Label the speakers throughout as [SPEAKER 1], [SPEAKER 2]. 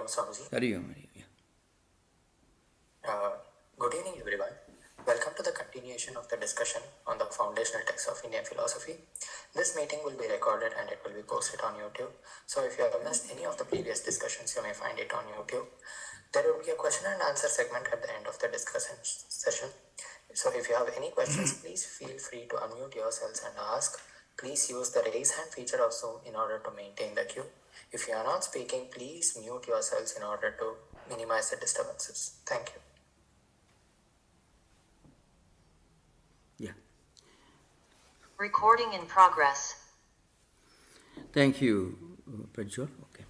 [SPEAKER 1] Swamiji.
[SPEAKER 2] Hari Om.
[SPEAKER 1] Good evening, everyone. Welcome to the continuation of the discussion on the foundational texts of Indian philosophy. This meeting will be recorded and it will be posted on YouTube. So if you have missed any of the previous discussions, you may find it on YouTube. There will be a question and answer segment at the end of the discussion session. So if you have any questions, please feel free to unmute yourselves and ask. Please use the raise hand feature of Zoom in order to maintain the queue. If you are not speaking, please mute yourselves in order to minimize the disturbances. Thank you.
[SPEAKER 2] Yeah.
[SPEAKER 3] Recording in progress.
[SPEAKER 2] Thank you, Prajwal. Okay.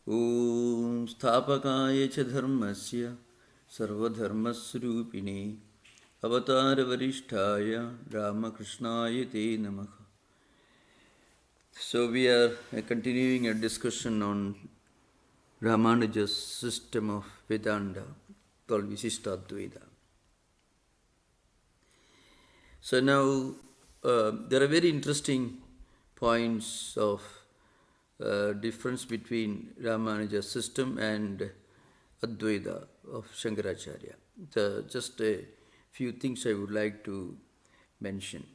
[SPEAKER 2] Om Sthapakaya cha dharmasya sarvadharmasrupine avatara varishtaya Ramakrishnaya te namaha. So we are continuing a discussion on RāMANUJA'S system of Vedanta called Viśiṣṭādvaita. So now there are very interesting points of difference between RāMANUJA'S system and Advaita of Shankaracharya. So just a few things I would like to mention.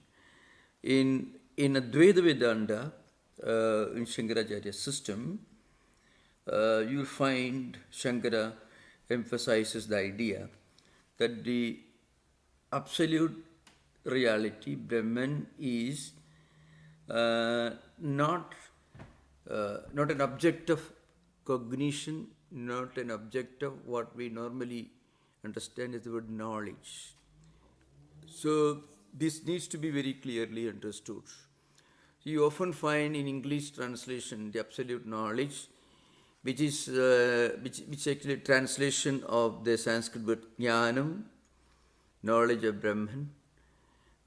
[SPEAKER 2] In Advaita Vedanta, in Shankaracharya's system, you will find Shankara emphasizes the idea that the absolute reality, Brahman, is not an object of cognition, not an object of what we normally understand as the word knowledge. So this needs to be very clearly understood. You often find in English translation the absolute knowledge, which is which actually translation of the Sanskrit word jnanam, knowledge of Brahman,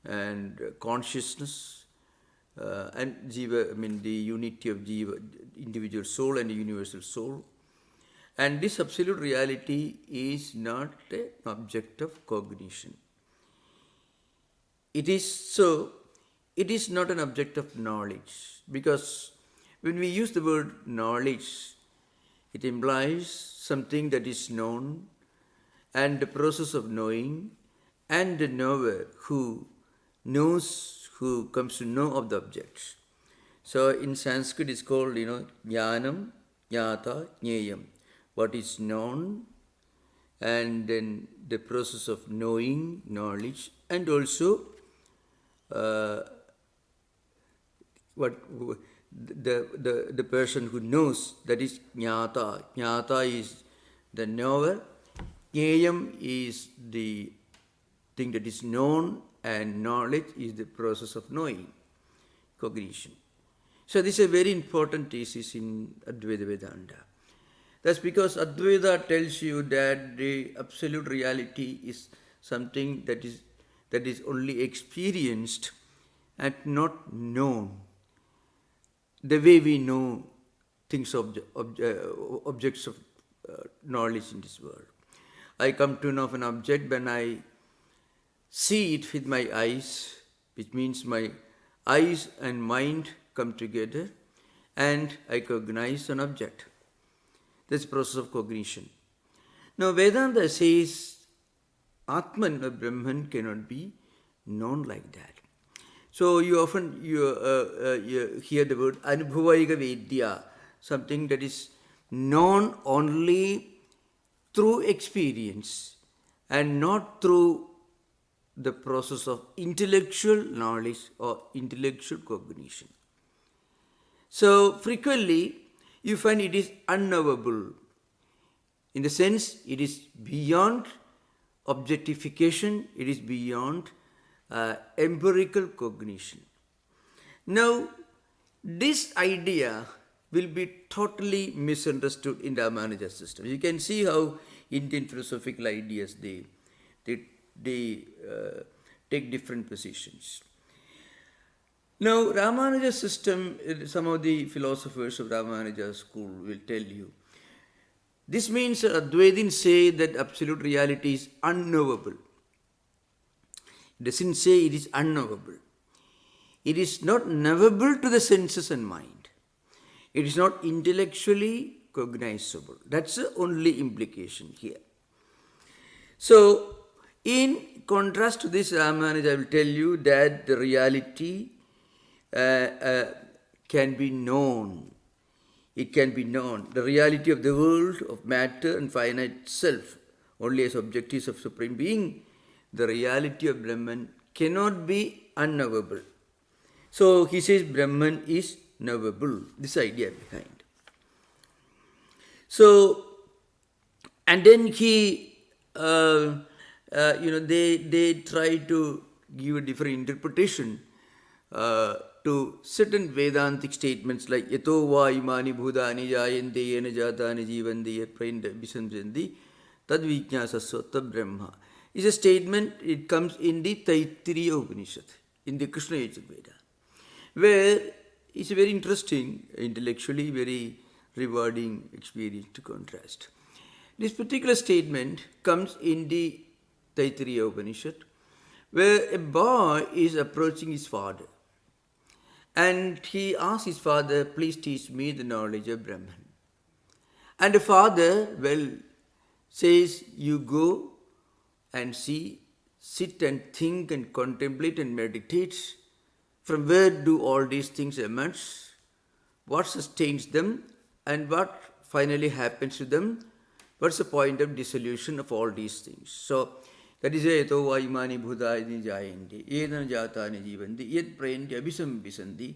[SPEAKER 2] and consciousness, and jiva, I mean the unity of jiva, individual soul and the universal soul. And this absolute reality is not an object of cognition. It is not an object of knowledge, because when we use the word knowledge, it implies something that is known and the process of knowing and the knower who knows, who comes to know of the objects. So in Sanskrit it's called, jnanam, jnata, jneyam, what is known, and then the process of knowing, knowledge, and also the person who knows, that is jnata. Jnata is the knower, jneyam is the thing that is known, and knowledge is the process of knowing, cognition. So this is a very important thesis in Advaita Vedanta. That's because Advaita tells you that the absolute reality is something that is only experienced and not known, the way we know things, objects of knowledge in this world. I come to know of an object when I see it with my eyes, which means my eyes and mind come together and I cognize an object. That's the process of cognition. Now Vedanta says Atman or Brahman cannot be known like that. So you often you hear the word anubhavaika vedya, something that is known only through experience and not through the process of intellectual knowledge or intellectual cognition. So frequently you find it is unknowable. In the sense, it is beyond objectification, it is beyond empirical cognition. Now, this idea will be totally misunderstood in RāMANUJA'S system. You can see how Indian philosophical ideas, they take different positions. Now, RāMANUJA'S system, some of the philosophers of RāMANUJA'S school will tell you, this means Advaitins say that absolute reality is unknowable. It doesn't say it is unknowable. It is not knowable to the senses and mind. It is not intellectually cognizable. That's the only implication here. So, in contrast to this, RāMānuja, I will tell you that the reality can be known. It can be known. The reality of the world, of matter and finite self, only as objectives of Supreme Being, the reality of Brahman cannot be unknowable. So he says Brahman is knowable. This idea behind. So, and then he, they try to give a different interpretation to certain Vedantic statements like Yato va imani bhudani jayante yena jatani jivandi yat prainda visanjandi tad vijñāsasva tad brahma. Is a statement, it comes in the Taittiriya Upanishad, in the Krishna Yajurveda, where it's a very interesting, intellectually very rewarding experience to contrast. This particular statement comes in the Taittiriya Upanishad, where a boy is approaching his father. And he asks his father, please teach me the knowledge of Brahman. And the father, says, you go and see, sit and think and contemplate and meditate. From where do all these things emerge? What sustains them? And what finally happens to them? What's the point of dissolution of all these things? So, that is Yato va imani bhudani jayante, yena jatani jivandi, yet prayanti abhisambhisandi,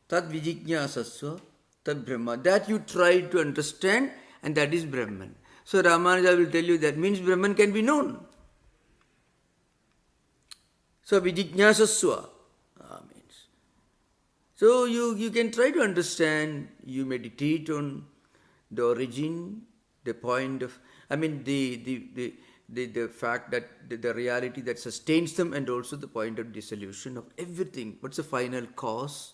[SPEAKER 2] tad vijñāsasva, tad brahma. That you try to understand, and that is Brahman. So RāMānuja will tell you that means Brahman can be known. So vijñāsasva means. So you can try to understand, you meditate on the origin, the point of, the fact that the reality that sustains them, and also the point of dissolution of everything. What's the final cause?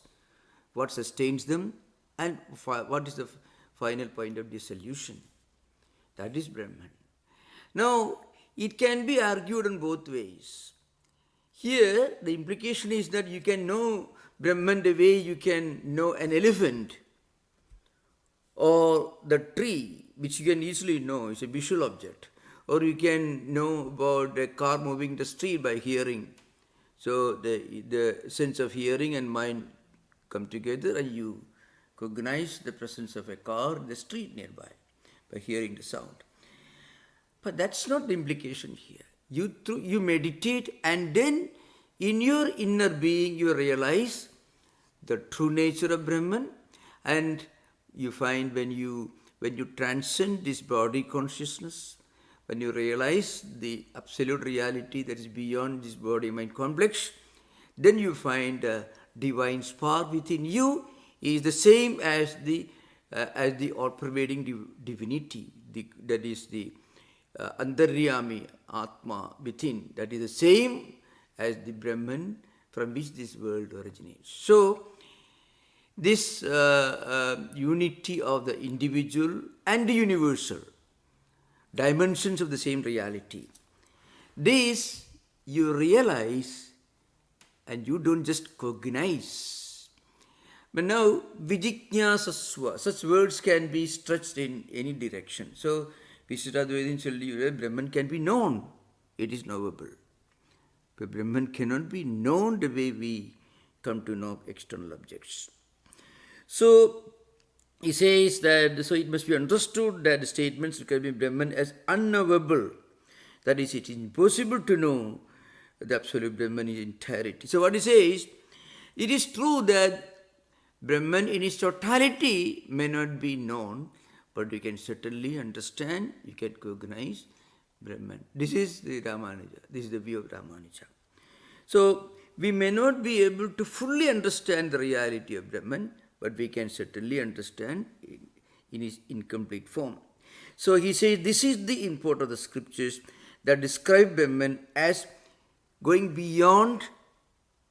[SPEAKER 2] What sustains them? And what is the final point of dissolution? That is Brahman. Now, it can be argued in both ways. Here, the implication is that you can know Brahman the way you can know an elephant or the tree, which you can easily know, is a visual object. Or you can know about a car moving the street by hearing. So the sense of hearing and mind come together, and you cognize the presence of a car in the street nearby by hearing the sound. But that's not the implication here. You meditate, and then in your inner being you realize the true nature of Brahman, and you find when you transcend this body consciousness, when you realize the absolute reality that is beyond this body-mind complex, then you find a divine spark within you is the same as the all-pervading divinity, that is the Antaryami Atma within, that is the same as the Brahman from which this world originates. So, this unity of the individual and the universal, dimensions of the same reality, this you realize, and you don't just cognize. But now, vijñāsasva, such words can be stretched in any direction. So, Viśiṣṭādvaita tells you that Brahman can be known. It is knowable. But Brahman cannot be known the way we come to know external objects. So, he says that, so it must be understood that the statements describing Brahman as unknowable. That is, it is impossible to know the absolute Brahman in entirety. So what he says, it is true that Brahman in its totality may not be known, but you can certainly understand, you can cognize Brahman. This is the RāMānuja. This is the view of RāMānuja. So, we may not be able to fully understand the reality of Brahman, but we can certainly understand in its incomplete form. So he says this is the import of the scriptures that describe Brahman as going beyond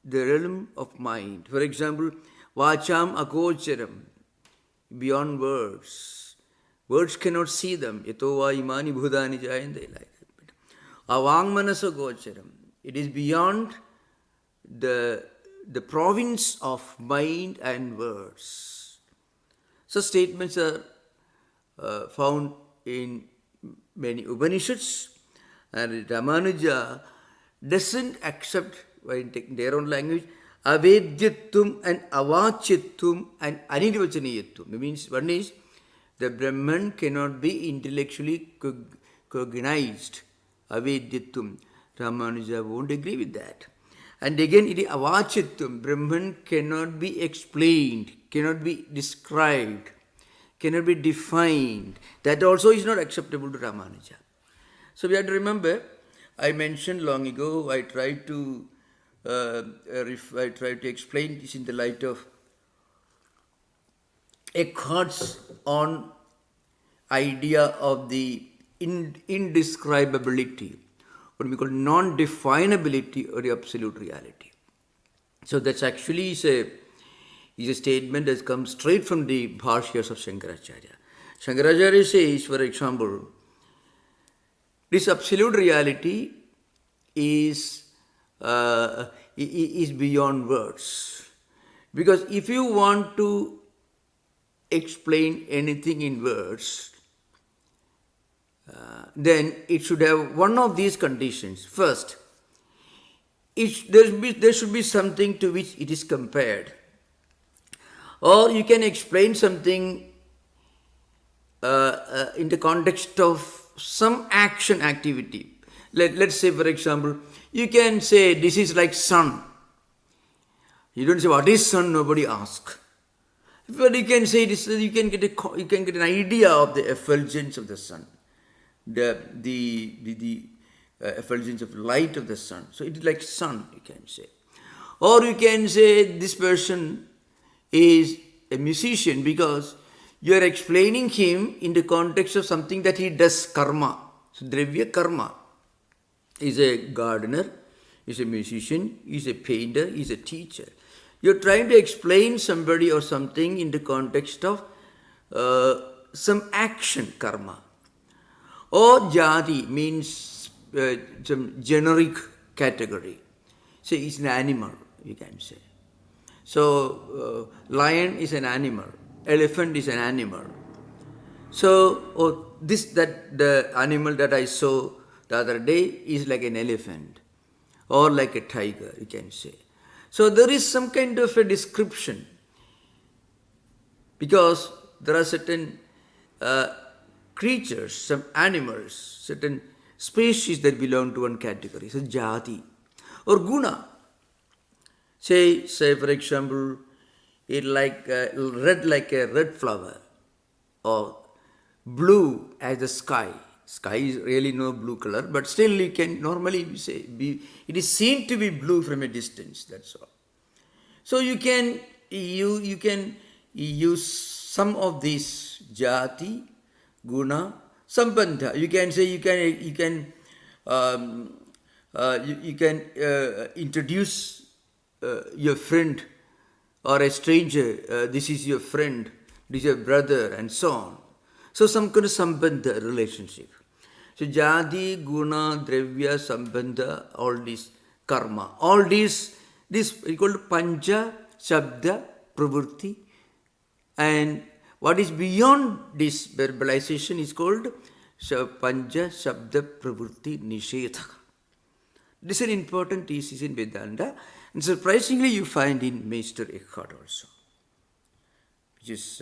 [SPEAKER 2] the realm of mind. For example, vācām agocharam, beyond words. Words cannot see them. Yato va imani bhudani jayante, like that. Avāngmanasa gocharam, it is beyond the province of mind and words. Such statements are found in many Upanishads, and Ramanuja doesn't accept, in their own language, avedyatum and avachitum and anirvachaniyattum. That means one is the Brahman cannot be intellectually cognized, avedyatum. Ramanuja won't agree with that. And again, it is avachitum. Brahman cannot be explained, cannot be described, cannot be defined. That also is not acceptable to Ramanuja. So we have to remember, I mentioned long ago, I tried to explain this in the light of Eckhart's own idea of the indescribability, what we call non-definability or the absolute reality. So that's actually is a statement that comes straight from the Bhashyas of Shankaracharya. Shankaracharya says, for example, this absolute reality is beyond words. Because if you want to explain anything in words, then it should have one of these conditions. First, there should be something to which it is compared. Or you can explain something in the context of some action activity. Let's say, for example, you can say this is like sun. You don't say what is sun, nobody asks. But you can say this, you can get an idea of the effulgence of the sun, the effulgence of light of the sun. So it is like sun, you can say. Or you can say this person is a musician because you are explaining him in the context of something that he does, karma. So dravya karma. Is a gardener, is a musician, is a painter, is a teacher. You're trying to explain somebody or something in the context of some action, karma. Or jati means some generic category. Say it's an animal, you can say. So lion is an animal, elephant is an animal. So the animal that I saw the other day is like an elephant or like a tiger, you can say. So there is some kind of a description because there are certain creatures, some animals, certain species that belong to one category. So jati or guna. Say for example, it like red flower or blue as the sky. Sky is really no blue color, but still you can normally say it is seen to be blue from a distance. That's all. So you can use some of these jati, guna, sambandha. You can say you can introduce your friend or a stranger. This is your friend. This is your brother, and so on. So some kind of sambandha relationship. So jati, guna, dravya, sambandha, all these karma, all this is called pancha, shabda, pravritti. And what is beyond this verbalization is called pancha, shabda, pravritti, nishedha. This is an important thesis in Vedanta, and surprisingly you find in Meister Eckhart also, which is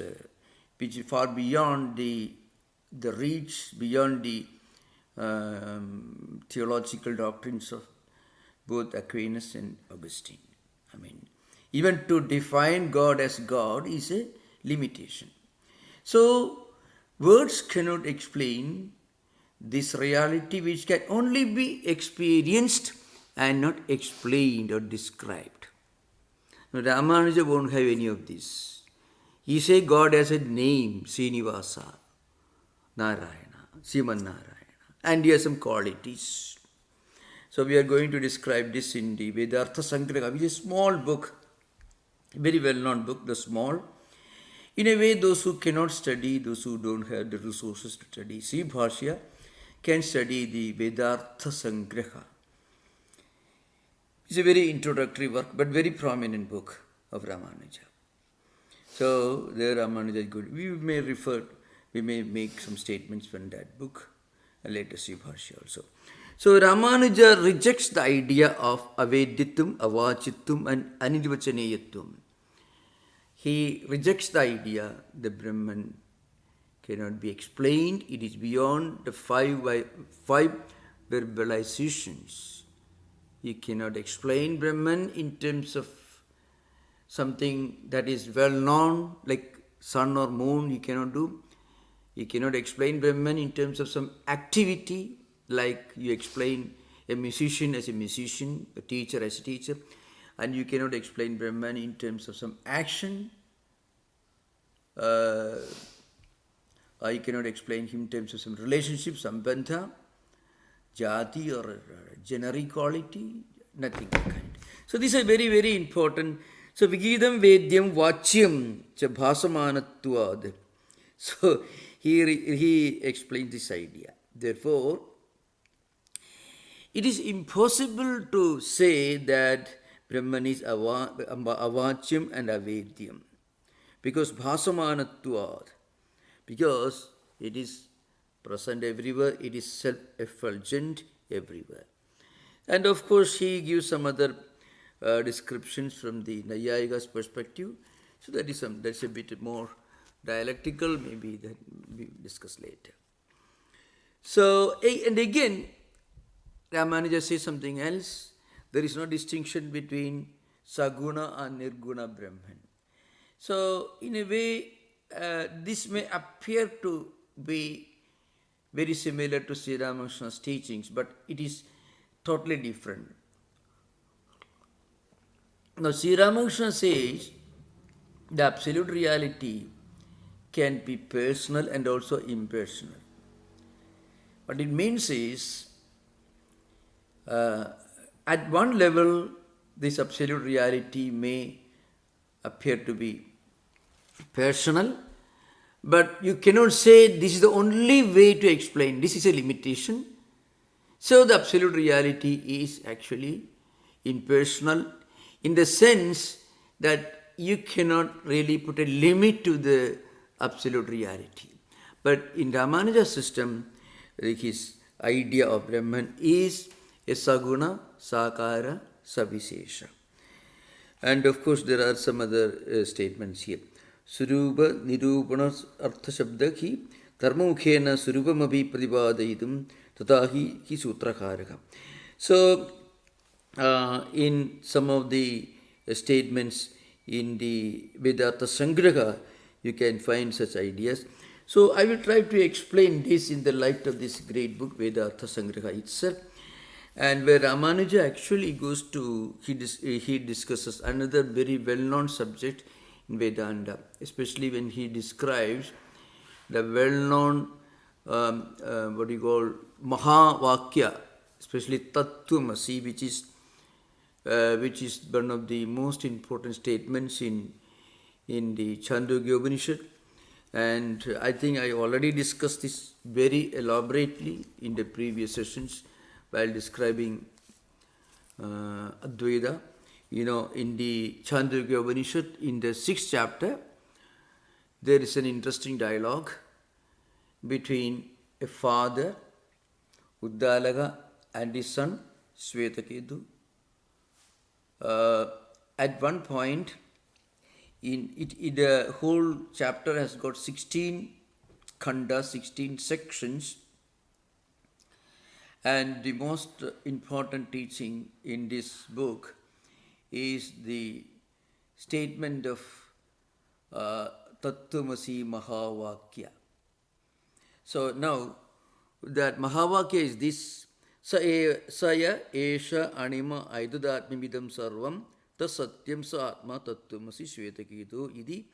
[SPEAKER 2] far beyond the reach, beyond the theological doctrines of both Aquinas and Augustine. I mean, even to define God as God is a limitation. So, words cannot explain this reality which can only be experienced and not explained or described. Now, Ramanuja won't have any of this. He say God has a name, Srinivasa, Narayana, Sriman Narayana, and he has some qualities. So we are going to describe this in the Vedartha Sangraha, which is a small book, very well-known book, the small. In a way, those who cannot study, those who don't have the resources to study Sri Bhashya, can study the Vedartha Sangraha. It's a very introductory work, but very prominent book of Ramanuja. So there Ramanuja is good. We may make some statements from that book and later see Bhashya also. So Ramanuja rejects the idea of avedittum, avachittum and anirvachaneyattum. He rejects the idea that Brahman cannot be explained. It is beyond the five verbalizations. You cannot explain Brahman in terms of something that is well known, like sun or moon, you cannot do. You cannot explain Brahman in terms of some activity, like you explain a musician as a musician, a teacher as a teacher, and you cannot explain Brahman in terms of some action. Or you cannot explain him in terms of some relationship, some bandha, jati or generic quality, nothing like that. So these are very, very important. So Vigidam Vedyam Vachyam cha Bhasamanatvad. So he explains this idea. Therefore, it is impossible to say that Brahman is avachyam and avedyam. Because Bhasamanatvad. Because it is present everywhere, it is self-effulgent everywhere. And of course, he gives some other descriptions from the Nayayika's perspective. So that's a bit more dialectical, maybe that we discuss later. So, and again, Ramanuja says something else. There is no distinction between Saguna and Nirguna Brahman. So, in a way, this may appear to be very similar to Sri Ramakrishna's teachings, but it is totally different. Now, Sri Ramakrishna says the absolute reality can be personal and also impersonal. What it means is, at one level, this absolute reality may appear to be personal, but you cannot say this is the only way to explain. This is a limitation. So the absolute reality is actually impersonal in the sense that you cannot really put a limit to the absolute reality. But in Ramanuja's system, his idea of Brahman is a saguna, sakara, savisesha. And of course, there are some other statements here. Surupa nirupana artha shabda ki dharmamukhena surupamapi pratipadayitum tatahi ki sutrakaraka. So, in some of the statements in the Vedanta Sangraha, you can find such ideas. So, I will try to explain this in the light of this great book, Vedanta Sangraha itself. And where Ramanuja actually goes to, he discusses another very well-known subject in Vedanta, especially when he describes the well-known, Mahavakya, especially Tattwamasi, which is one of the most important statements in the Chandogya Upanishad. And I think I already discussed this very elaborately in the previous sessions while describing Advaita. You know, in the Chandogya Upanishad, in the 6th chapter, there is an interesting dialogue between a father, Uddalaka, and his son, Swetaketu. At one point, the whole chapter has got 16 khandas, 16 sections, and the most important teaching in this book is the statement of Tattwamasi Mahavakya. So now that Mahavakya is this: Saya Esha Anima Aidudatmimidam Sarvam Tas Satyam Sa Atma Tattwamasi Shvetaketu Idi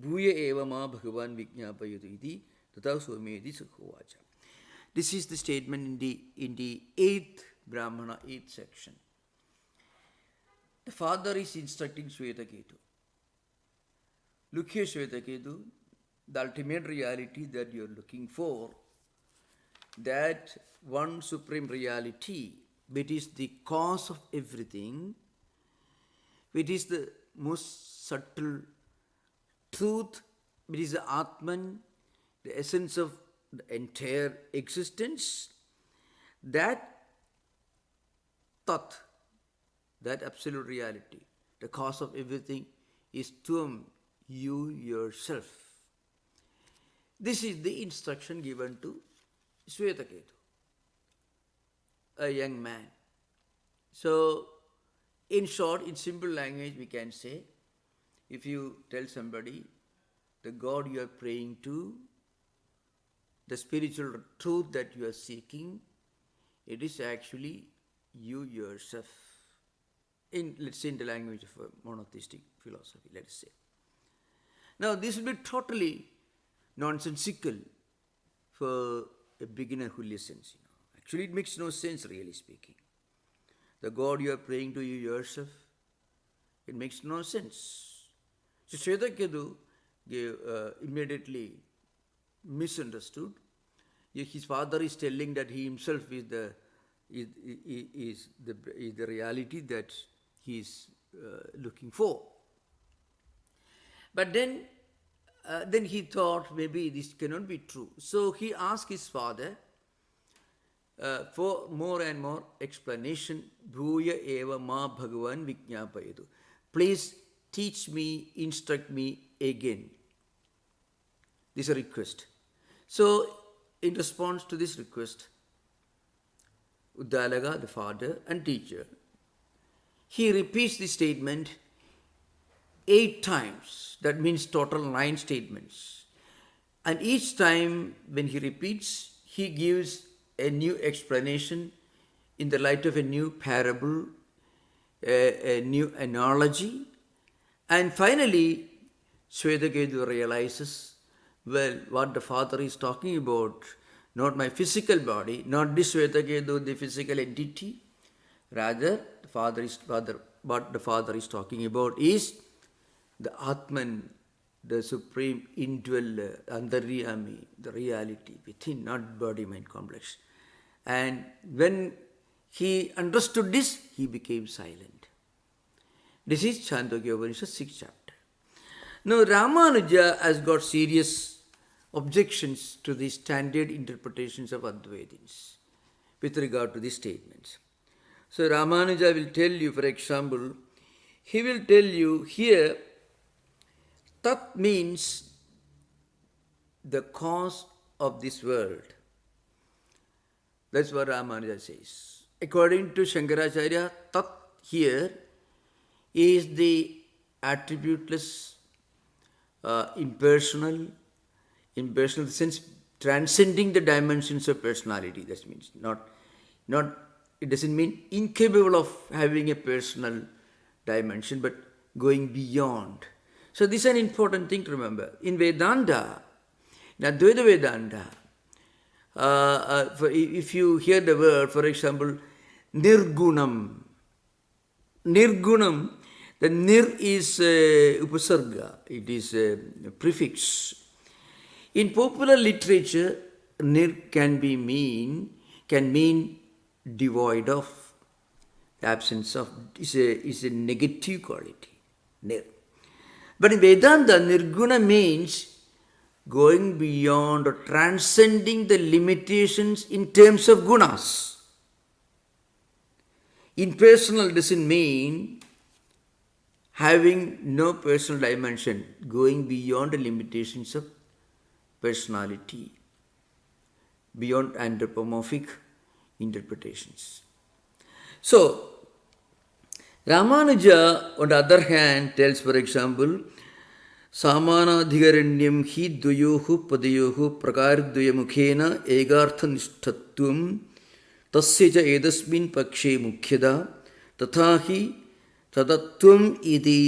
[SPEAKER 2] Bhuya Eva Ma Bhagavan Vijñapayatu Idi Tata Swamedi Sakhovacha. This is the statement in the 8th Brahmana, 8th section. The father is instructing Swetaketu. Look here, Swetaketu, the ultimate reality that you are looking for, that one supreme reality, which is the cause of everything, which is the most subtle truth, which is the Atman, the essence of the entire existence, that Tat, that absolute reality, the cause of everything, is Tvam, you yourself. This is the instruction given to Shvetaketu, a young man. So, in short, in simple language, we can say, if you tell somebody the God you are praying to, the spiritual truth that you are seeking, it is actually you yourself. Let's say in the language of a monotheistic philosophy, let us say. Now, this will be totally nonsensical for a beginner who listens. Actually, it makes no sense, really speaking. The God you are praying to, you yourself, it makes no sense. So Shvetaketu immediately misunderstood. His father is telling that he himself is the reality that he is looking for. But then he thought maybe this cannot be true. So he asked his father for more and more explanation. Bhuya eva ma bhagavan vijñāpayatu. Please teach me, instruct me again. This is a request. So, in response to this request, Uddalaka, the father and teacher, he repeats this statement 8 times. That means total 9 statements. And each time when he repeats, he gives a new explanation in the light of a new parable, a new analogy. And finally, Shvetaketu realizes, well, what the father is talking about, not my physical body, not this Shvetaketu, the physical entity. Rather, what the father is talking about is the Atman, the supreme indweller, Antaryami, the reality within, not body-mind complex. And when he understood this, he became silent. This is Chandogya Upanishad 6th chapter. Now, RāMāNUJA has got serious objections to the standard interpretations of Advaitins with regard to these statements. So, RāMāNUJA will tell you, for example, he will tell you here, Tat means the cause of this world. That's what RāMāNUJA says. According to Shankaracharya, Tat here is the attributeless, impersonal in the sense transcending the dimensions of personality. That means it doesn't mean incapable of having a personal dimension, but going beyond. So this is an important thing to remember. In Vedanta, in Advaita Vedanta, if you hear the word, for example, Nirgunam, the Nir is upasarga, it is a prefix. In popular literature, Nir can mean devoid of, the absence of, is a negative quality, Nir. But in Vedanta, Nirguna means going beyond or transcending the limitations in terms of gunas. Impersonal doesn't mean having no personal dimension, going beyond the limitations of personality, beyond anthropomorphic interpretations. So, RāMāNUJA, on the other hand, tells, for example, Samanadhigaranyam hi dvayohu padayohu prakaradvayamukhena egartha nishthatvam tasya ca edasmin pakshe mukhyada tathahi tadatvam iti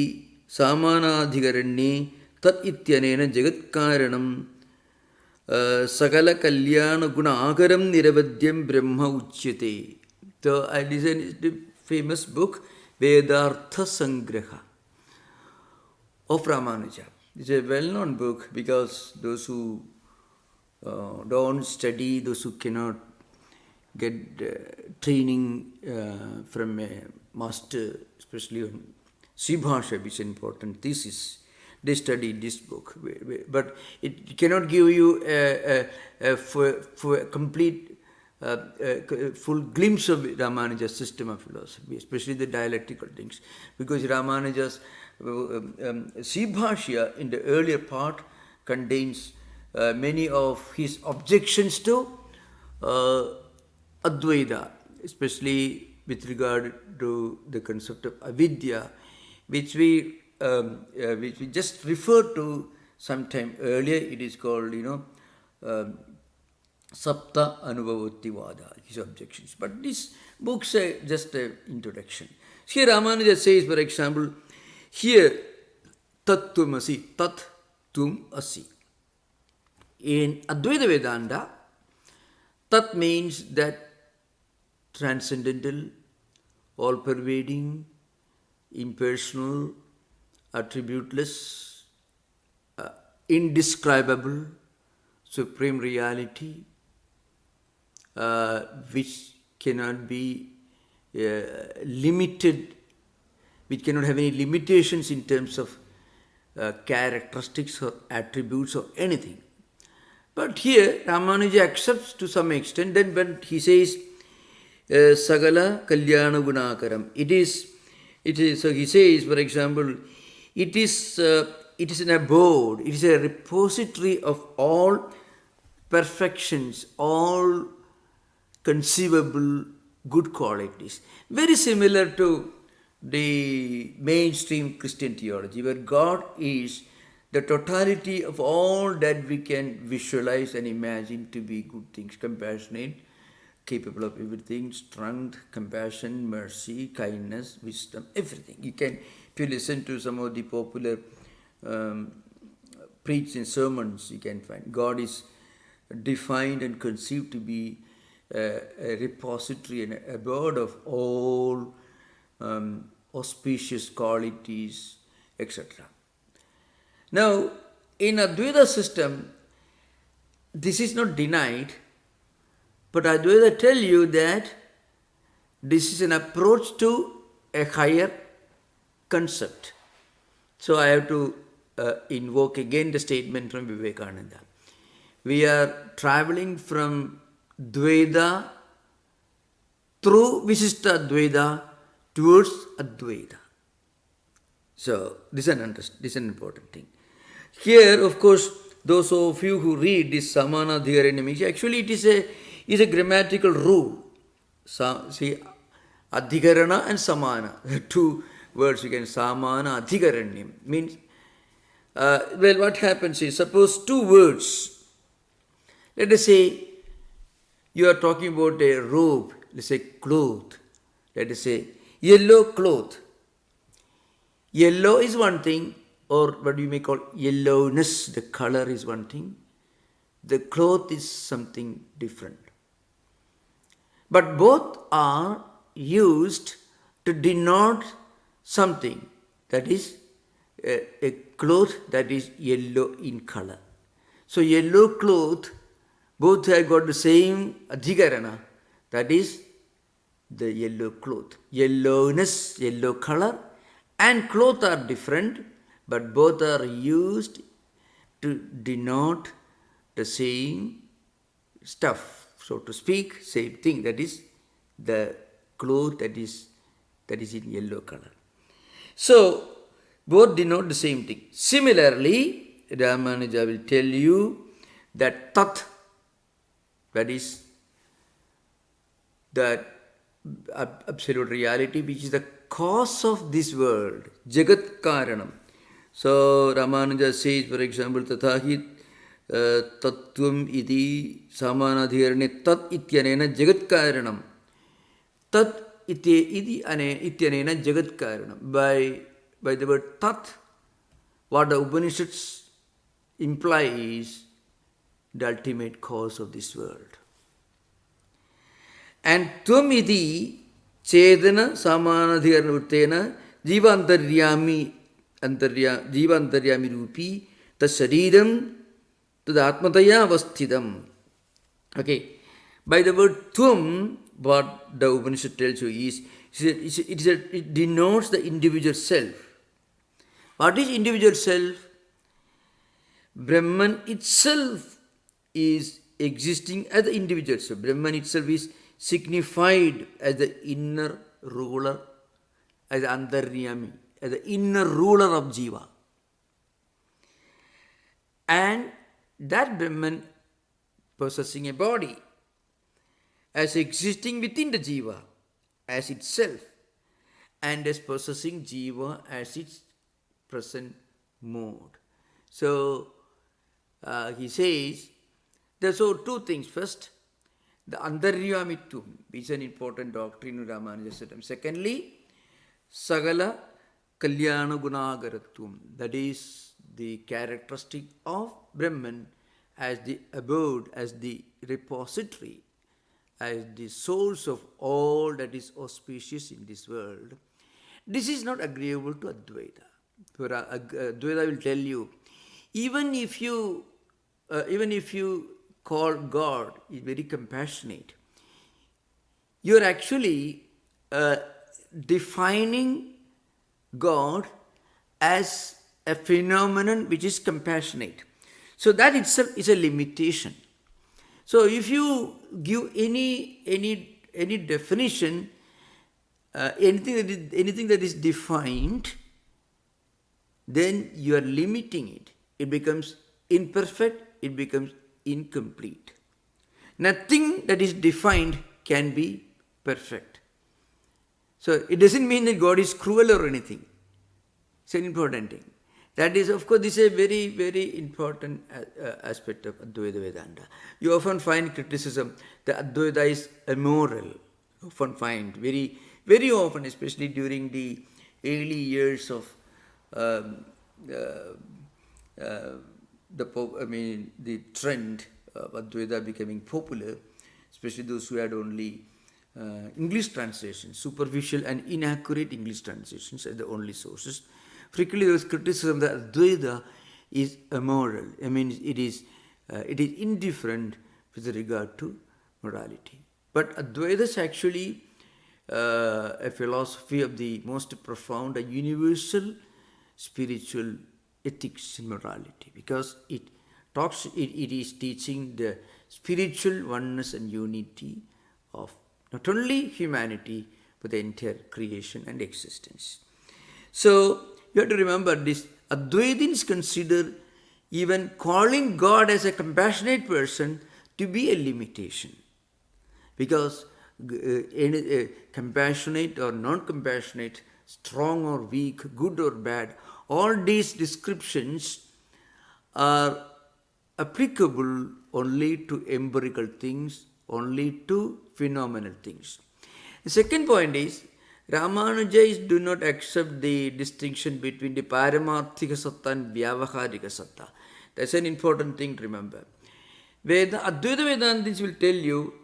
[SPEAKER 2] samanadhigaranye tat ityanena jagatkaranam sakala kalyana guna agaram niravadyam brahma uchyate. So I listened to the famous book Vedartha Sangraha of RāMāNUJA. It's a well-known book because those who don't study, those who cannot get training from a master, especially on Sribhasha, which is an important thesis, they study this book. But it cannot give you a complete, full glimpse of Ramanuja's system of philosophy, especially the dialectical things. Because Ramanuja's Sibhashya in the earlier part contains many of his objections to Advaita, especially with regard to the concept of avidya, which we just referred to sometime earlier. It is called, Sapta Anubhavati, his objections. But these books are just an introduction. Here Ramanuja says, for example, here Tattwamasi, Tat Tum Asi. In Advaita Vedanta, Tat means that transcendental, all-pervading, impersonal, attributeless, indescribable, supreme reality, which cannot be limited, which cannot have any limitations in terms of characteristics or attributes or anything. But here Ramanuja accepts to some extent. Then when he says Sagala Kalyana Gunakaram, it is so he says, for example, it is an abode, it is a repository of all perfections, all conceivable good qualities. Very similar to the mainstream Christian theology, where God is the totality of all that we can visualize and imagine to be good things: compassionate, capable of everything, strength, compassion, mercy, kindness, wisdom, everything. You can, if you listen to some of the popular preaching sermons, you can find God is defined and conceived to be a repository and a abode of all auspicious qualities, etc. Now, in Advaita system, this is not denied, but Advaita tell you that this is an approach to a higher concept. So I have to invoke again the statement from Vivekananda. We are traveling from Dvaita through Viśiṣṭādvaita towards Advaita. So this is an important thing. Here, of course, those of you who read this Samana Adhikaranyam, actually it is a grammatical rule. See, Adhikarana and Samana, two words you can, Samana Adhikaranyam, means, well, what happens is, suppose two words, let us say, you are talking about a robe, let's say cloth, let us say yellow cloth. Yellow is one thing, or what you may call yellowness, the color is one thing. The cloth is something different. But both are used to denote something, that is a cloth that is yellow in color. So yellow cloth, both have got the same adhikarana, that is the yellow cloth. Yellowness, yellow color, and cloth are different, but both are used to denote the same stuff, so to speak, same thing, that is the cloth that is in yellow color. So both denote the same thing. Similarly, Ramanuja will tell you that Tat, that is that absolute reality, which is the cause of this world, Jagat Karanam. So Ramanuja says, for example, Tathahi Tattvam iti Samanadhirane Tat ityanena Jagat Karanam. Tat ityanena Jagat Karanam. By the word Tat, what the Upanishads imply is the ultimate cause of this world. And Tvam iti Chedana Samanadhirana Uttena Jivantaryami Rupi Tasariram Tadatmataya Avasthidam. Okay. By the word Tvam, what the Upanishad tells you is, it denotes the individual self. What is individual self? Brahman itself is existing as the individual. So Brahman itself is signified as the inner ruler, as the Antaryami, as the inner ruler of Jiva. And that Brahman possessing a body as existing within the Jiva as itself, and as possessing Jiva as its present mode. So he says, there's two things. First, the Antaryamitum is an important doctrine of RāMāNUJā'S. Secondly, Sagala Kalyana Gunagaratvam, that is the characteristic of Brahman as the abode, as the repository, as the source of all that is auspicious in this world. This is not agreeable to Advaita. For Advaita will tell you, even if you call God is very compassionate, you are actually defining God as a phenomenon which is compassionate. So that itself is a limitation. So if you give any definition, anything that is defined, then you are limiting it. It becomes imperfect, it becomes incomplete. Nothing that is defined can be perfect. So it doesn't mean that God is cruel or anything. It's an important thing. That is, of course, this is a very, very important aspect of Advaita Vedanta. You often find criticism that Advaita is immoral. You often find, very, very often, especially during the early years of the trend of Advaita becoming popular, especially those who had only English translations, superficial and inaccurate English translations as the only sources. Frequently there was criticism that Advaita is immoral. It is indifferent with regard to morality. But Advaita is actually a philosophy of the most profound and universal spiritual ethics and morality, because it is teaching the spiritual oneness and unity of not only humanity but the entire creation and existence. So you have to remember this. Advaitins consider even calling God as a compassionate person to be a limitation, because compassionate or non-compassionate, strong or weak, good or bad, all these descriptions are applicable only to empirical things, only to phenomenal things. The second point is, RāMāNUJā'S do not accept the distinction between the Paramarthika Satta and Vyavaharika Satta. That's an important thing to remember. Advaita Vedantins will tell you,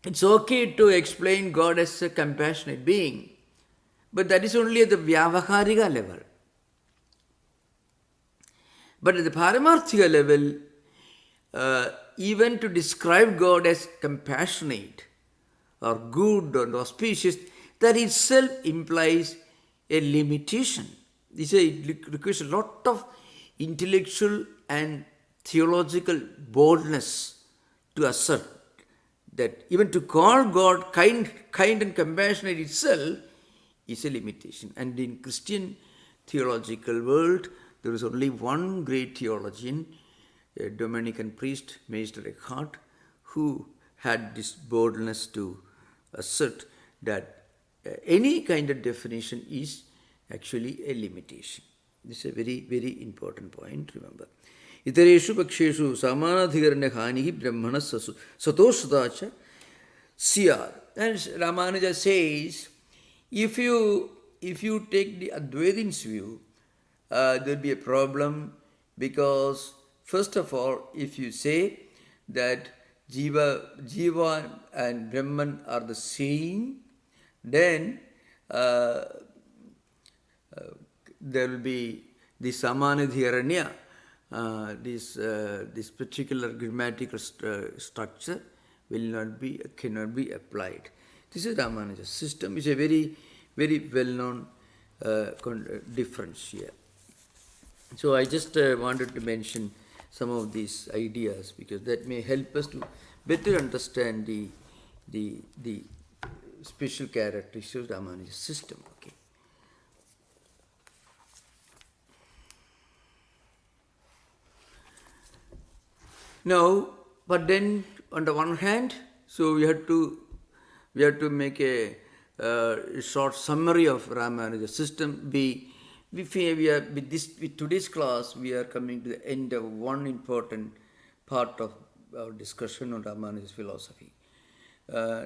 [SPEAKER 2] it's okay to explain God as a compassionate being, but that is only at the Vyavaharika level. But at the Paramarthika level, even to describe God as compassionate or good or auspicious, that itself implies a limitation. It requires a lot of intellectual and theological boldness to assert that even to call God kind and compassionate itself is a limitation. And in Christian theological world, there is only one great theologian, a Dominican priest, Meister Eckhart, who had this boldness to assert that any kind of definition is actually a limitation. This is a very, very important point, remember. Itareshu paksheshu samanadhikaranya hanihi brahmana satoshadacha siyar. And RāMāNUJā says, if you take the Advaitins view, there will be a problem, because first of all, if you say that Jiva and Brahman are the same, then there will be the Samanadhiranya, this particular grammatical structure cannot be applied. This is RāMāNUJā'S system. It's a very, very well-known difference here. So I just wanted to mention some of these ideas because that may help us to better understand the special characteristics of Ramanuja's system. Okay. Now, but then on the one hand, so we have to make a short summary of Ramanuja's system. We are with today's class, we are coming to the end of one important part of our discussion on Ramanuja's philosophy.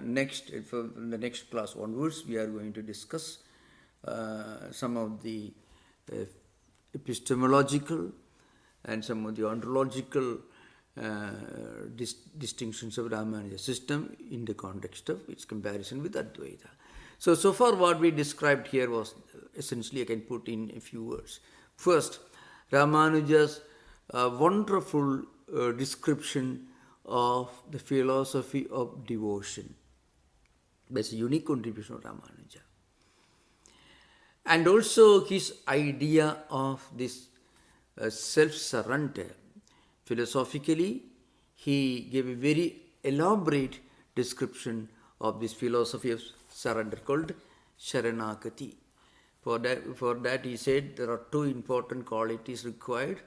[SPEAKER 2] Next, from the next class onwards, we are going to discuss some of the epistemological and some of the ontological distinctions of Ramanuja's system in the context of its comparison with Advaita. So far what we described here was essentially, I can put in a few words. First, Ramanuja's wonderful description of the philosophy of devotion. That's a unique contribution of Ramanuja. And also his idea of this self-surrender. Philosophically, he gave a very elaborate description of this philosophy of surrender called Sharanagati. For that he said there are two important qualities required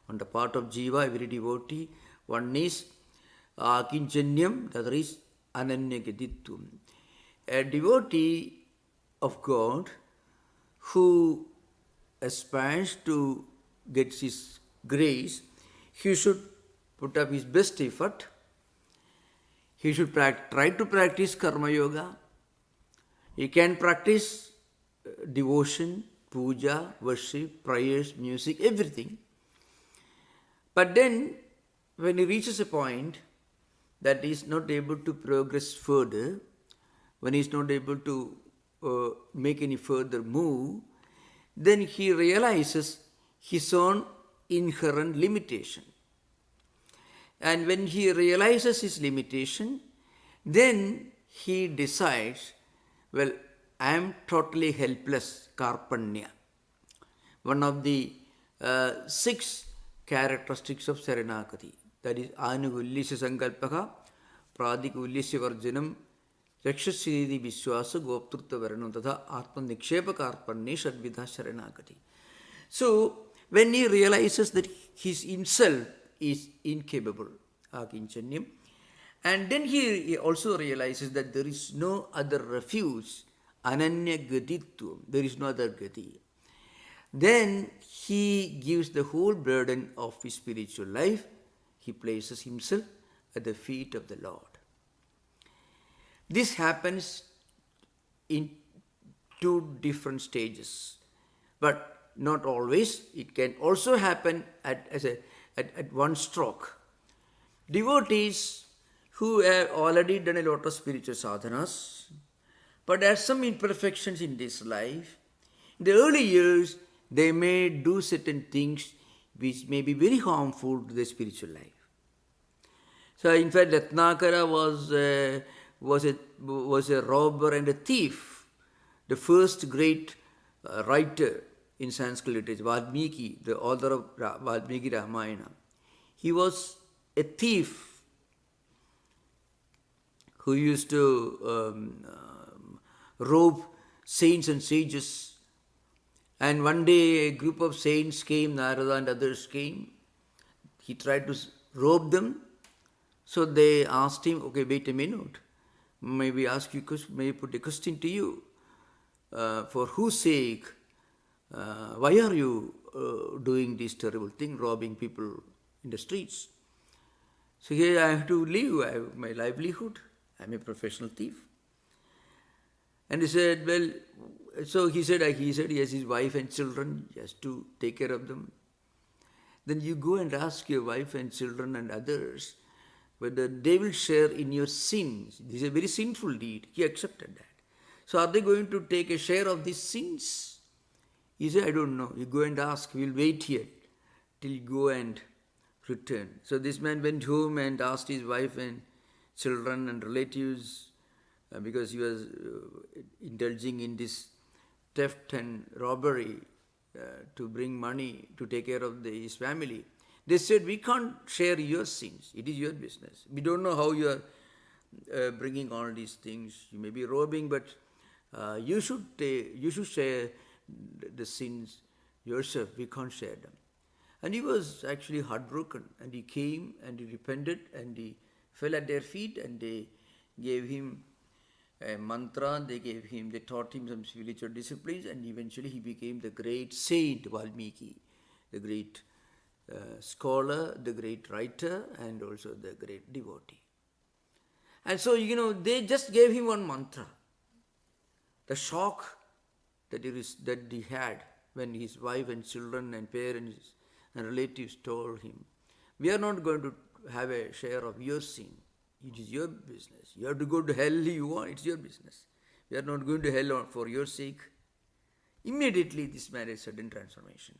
[SPEAKER 2] on the part of Jiva, every devotee. One is Kinchanyam, the other is Ananyagaditvam. A devotee of God who aspires to get his grace, he should put up his best effort. He should try to practice karma yoga. He can practice devotion, puja, worship, prayers, music, everything. But then, when he reaches a point that he is not able to progress further, when he is not able to make any further move, then he realizes his own inherent limitation. And when he realizes his limitation, then he decides, well, I am totally helpless, karpanya. One of the 6 characteristics of Saranagati. That is, Anugulyasya Sankalpaka, Pradikulyasya Varjanam, Rakshasiri Vishwasa, Goptrutta Varanam, Tadha Atma Nikshepa Karpanya, Shadvidha Saranagati. So, when he realizes that he himself is incapable, Akinchanyam, and then he also realizes that there is no other refuge, Ananya Gaditvam, there is no other Gati. Then he gives the whole burden of his spiritual life, he places himself at the feet of the Lord. This happens in 2 different stages, but not always. It can also happen at one stroke. Devotees who have already done a lot of spiritual sadhanas, but have some imperfections in this life, in the early years, they may do certain things which may be very harmful to their spiritual life. So, in fact, Ratnakara was a robber and a thief. The first great writer in Sanskrit literature, Valmiki, the author of Valmiki Ramayana. He was a thief who used to rob saints and sages. And one day a group of saints came, Narada and others came. He tried to rob them. So they asked him, okay, wait a minute. May we put a question to you. For whose sake, why are you doing this terrible thing, robbing people in the streets? So here I have to live, I have my livelihood. I am a professional thief. And he said, well, so he said he has his wife and children, he has to take care of them. Then you go and ask your wife and children and others whether they will share in your sins. This is a very sinful deed. He accepted that. So are they going to take a share of these sins? He said, I don't know. You go and ask. We will wait here till you go and return. So this man went home and asked his wife and children and relatives because he was indulging in this theft and robbery to bring money to take care of his family. They said, we can't share your sins. It is your business. We don't know how you are bringing all these things. You may be robbing, but you should share the sins yourself. We can't share them. And he was actually heartbroken. And he came and he repented and he fell at their feet and they gave him a mantra, they taught him some spiritual disciplines, and eventually he became the great saint Valmiki, the great scholar, the great writer, and also the great devotee. And so, they just gave him one mantra. The shock that he had when his wife and children and parents and relatives told him, we are not going to have a share of your sin. It is your business. You have to go to hell if you want. It's your business. We are not going to hell for your sake. Immediately this man had a sudden transformation.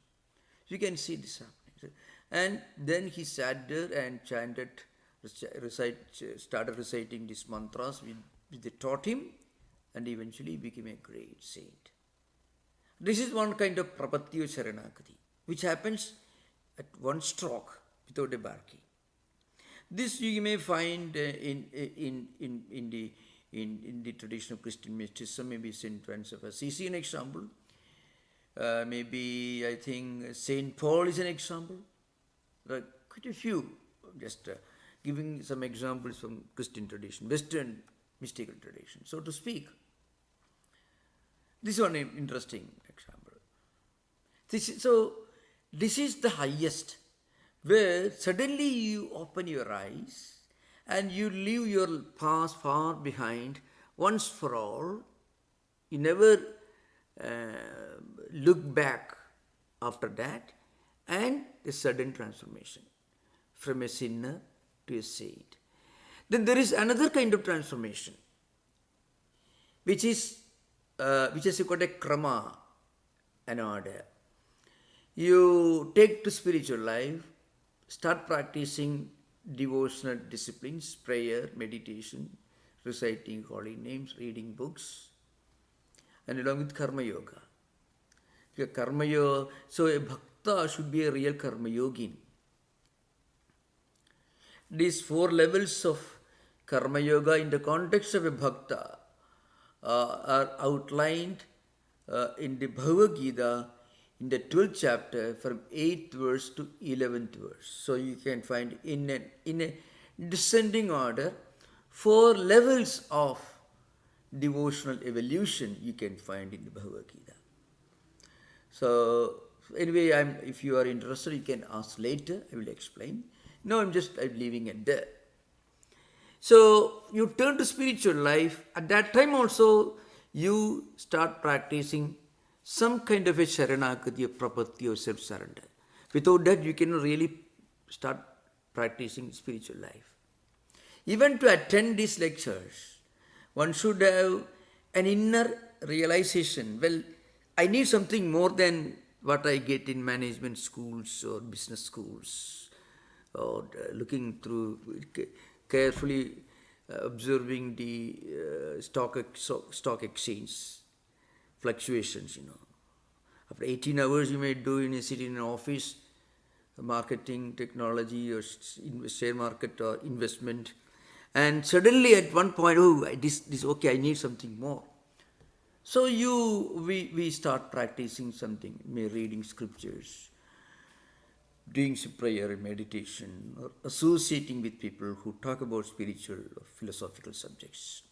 [SPEAKER 2] You can see this happening. And then he sat there and started reciting these mantras which they taught him, and eventually became a great saint. This is one kind of prapatya sharanagati, which happens at one stroke without embarking. This you may find in the tradition of Christian mysticism. Maybe Saint Francis of Assisi an example. Maybe I think Saint Paul is an example. There are quite a few. Just giving some examples from Christian tradition, Western mystical tradition, so to speak. This is one interesting example. This is the highest, where suddenly you open your eyes and you leave your past far behind once for all. You never look back after that, and a sudden transformation from a sinner to a saint. Then there is another kind of transformation, which is called a krama, an order. You take to spiritual life, start practicing devotional disciplines, prayer, meditation, reciting holy names, reading books, and along with karma yoga. So a bhakta should be a real karma yogin. These 4 levels of karma yoga in the context of a bhakta are outlined in the Bhagavad Gita in the 12th chapter from 8th verse to 11th verse. So you can find in a descending order 4 levels of devotional evolution you can find in the Bhagavad Gita. So anyway, if you are interested, you can ask later. I will explain. No, I'm leaving it there. So you turn to spiritual life. At that time also, you start practicing some kind of a sharanagati, a prapatya, or self-surrender. Without that, you cannot really start practicing spiritual life. Even to attend these lectures, one should have an inner realization. Well, I need something more than what I get in management schools or business schools, or looking through, carefully observing the stock exchange fluctuations, After 18 hours, you may sit in an office, marketing, technology, or share market or investment. And suddenly at one point, this okay, I need something more. So we start practicing something, reading scriptures, doing some prayer and meditation, or associating with people who talk about spiritual or philosophical subjects.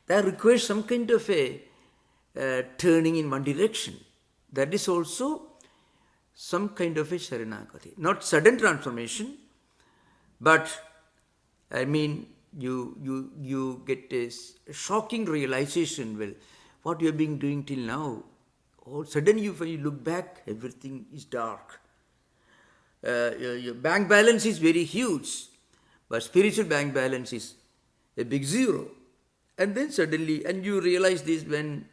[SPEAKER 2] That requires some kind of a turning in one direction. That is also some kind of a sharanagati. Not sudden transformation, but you get a shocking realization, well, what you have been doing till now, all suddenly when you look back, everything is dark. Your bank balance is very huge, but spiritual bank balance is a big zero. And then suddenly, and you realize this when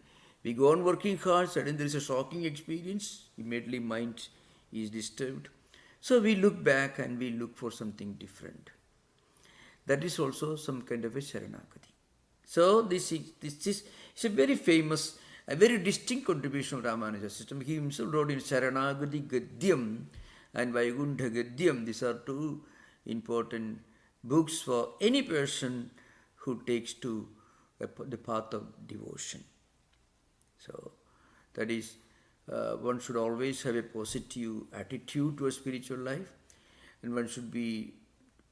[SPEAKER 2] we go on working hard, suddenly there is a shocking experience, immediately mind is disturbed. So we look back and we look for something different. That is also some kind of a sharanagati. So this is a very famous, a very distinct contribution of RāMāNUJā'S system. He himself wrote in Saranagati Gadyam and Vaikuntha Gadyam. These are two important books for any person who takes to the path of devotion. So that is, one should always have a positive attitude to a spiritual life, and one should be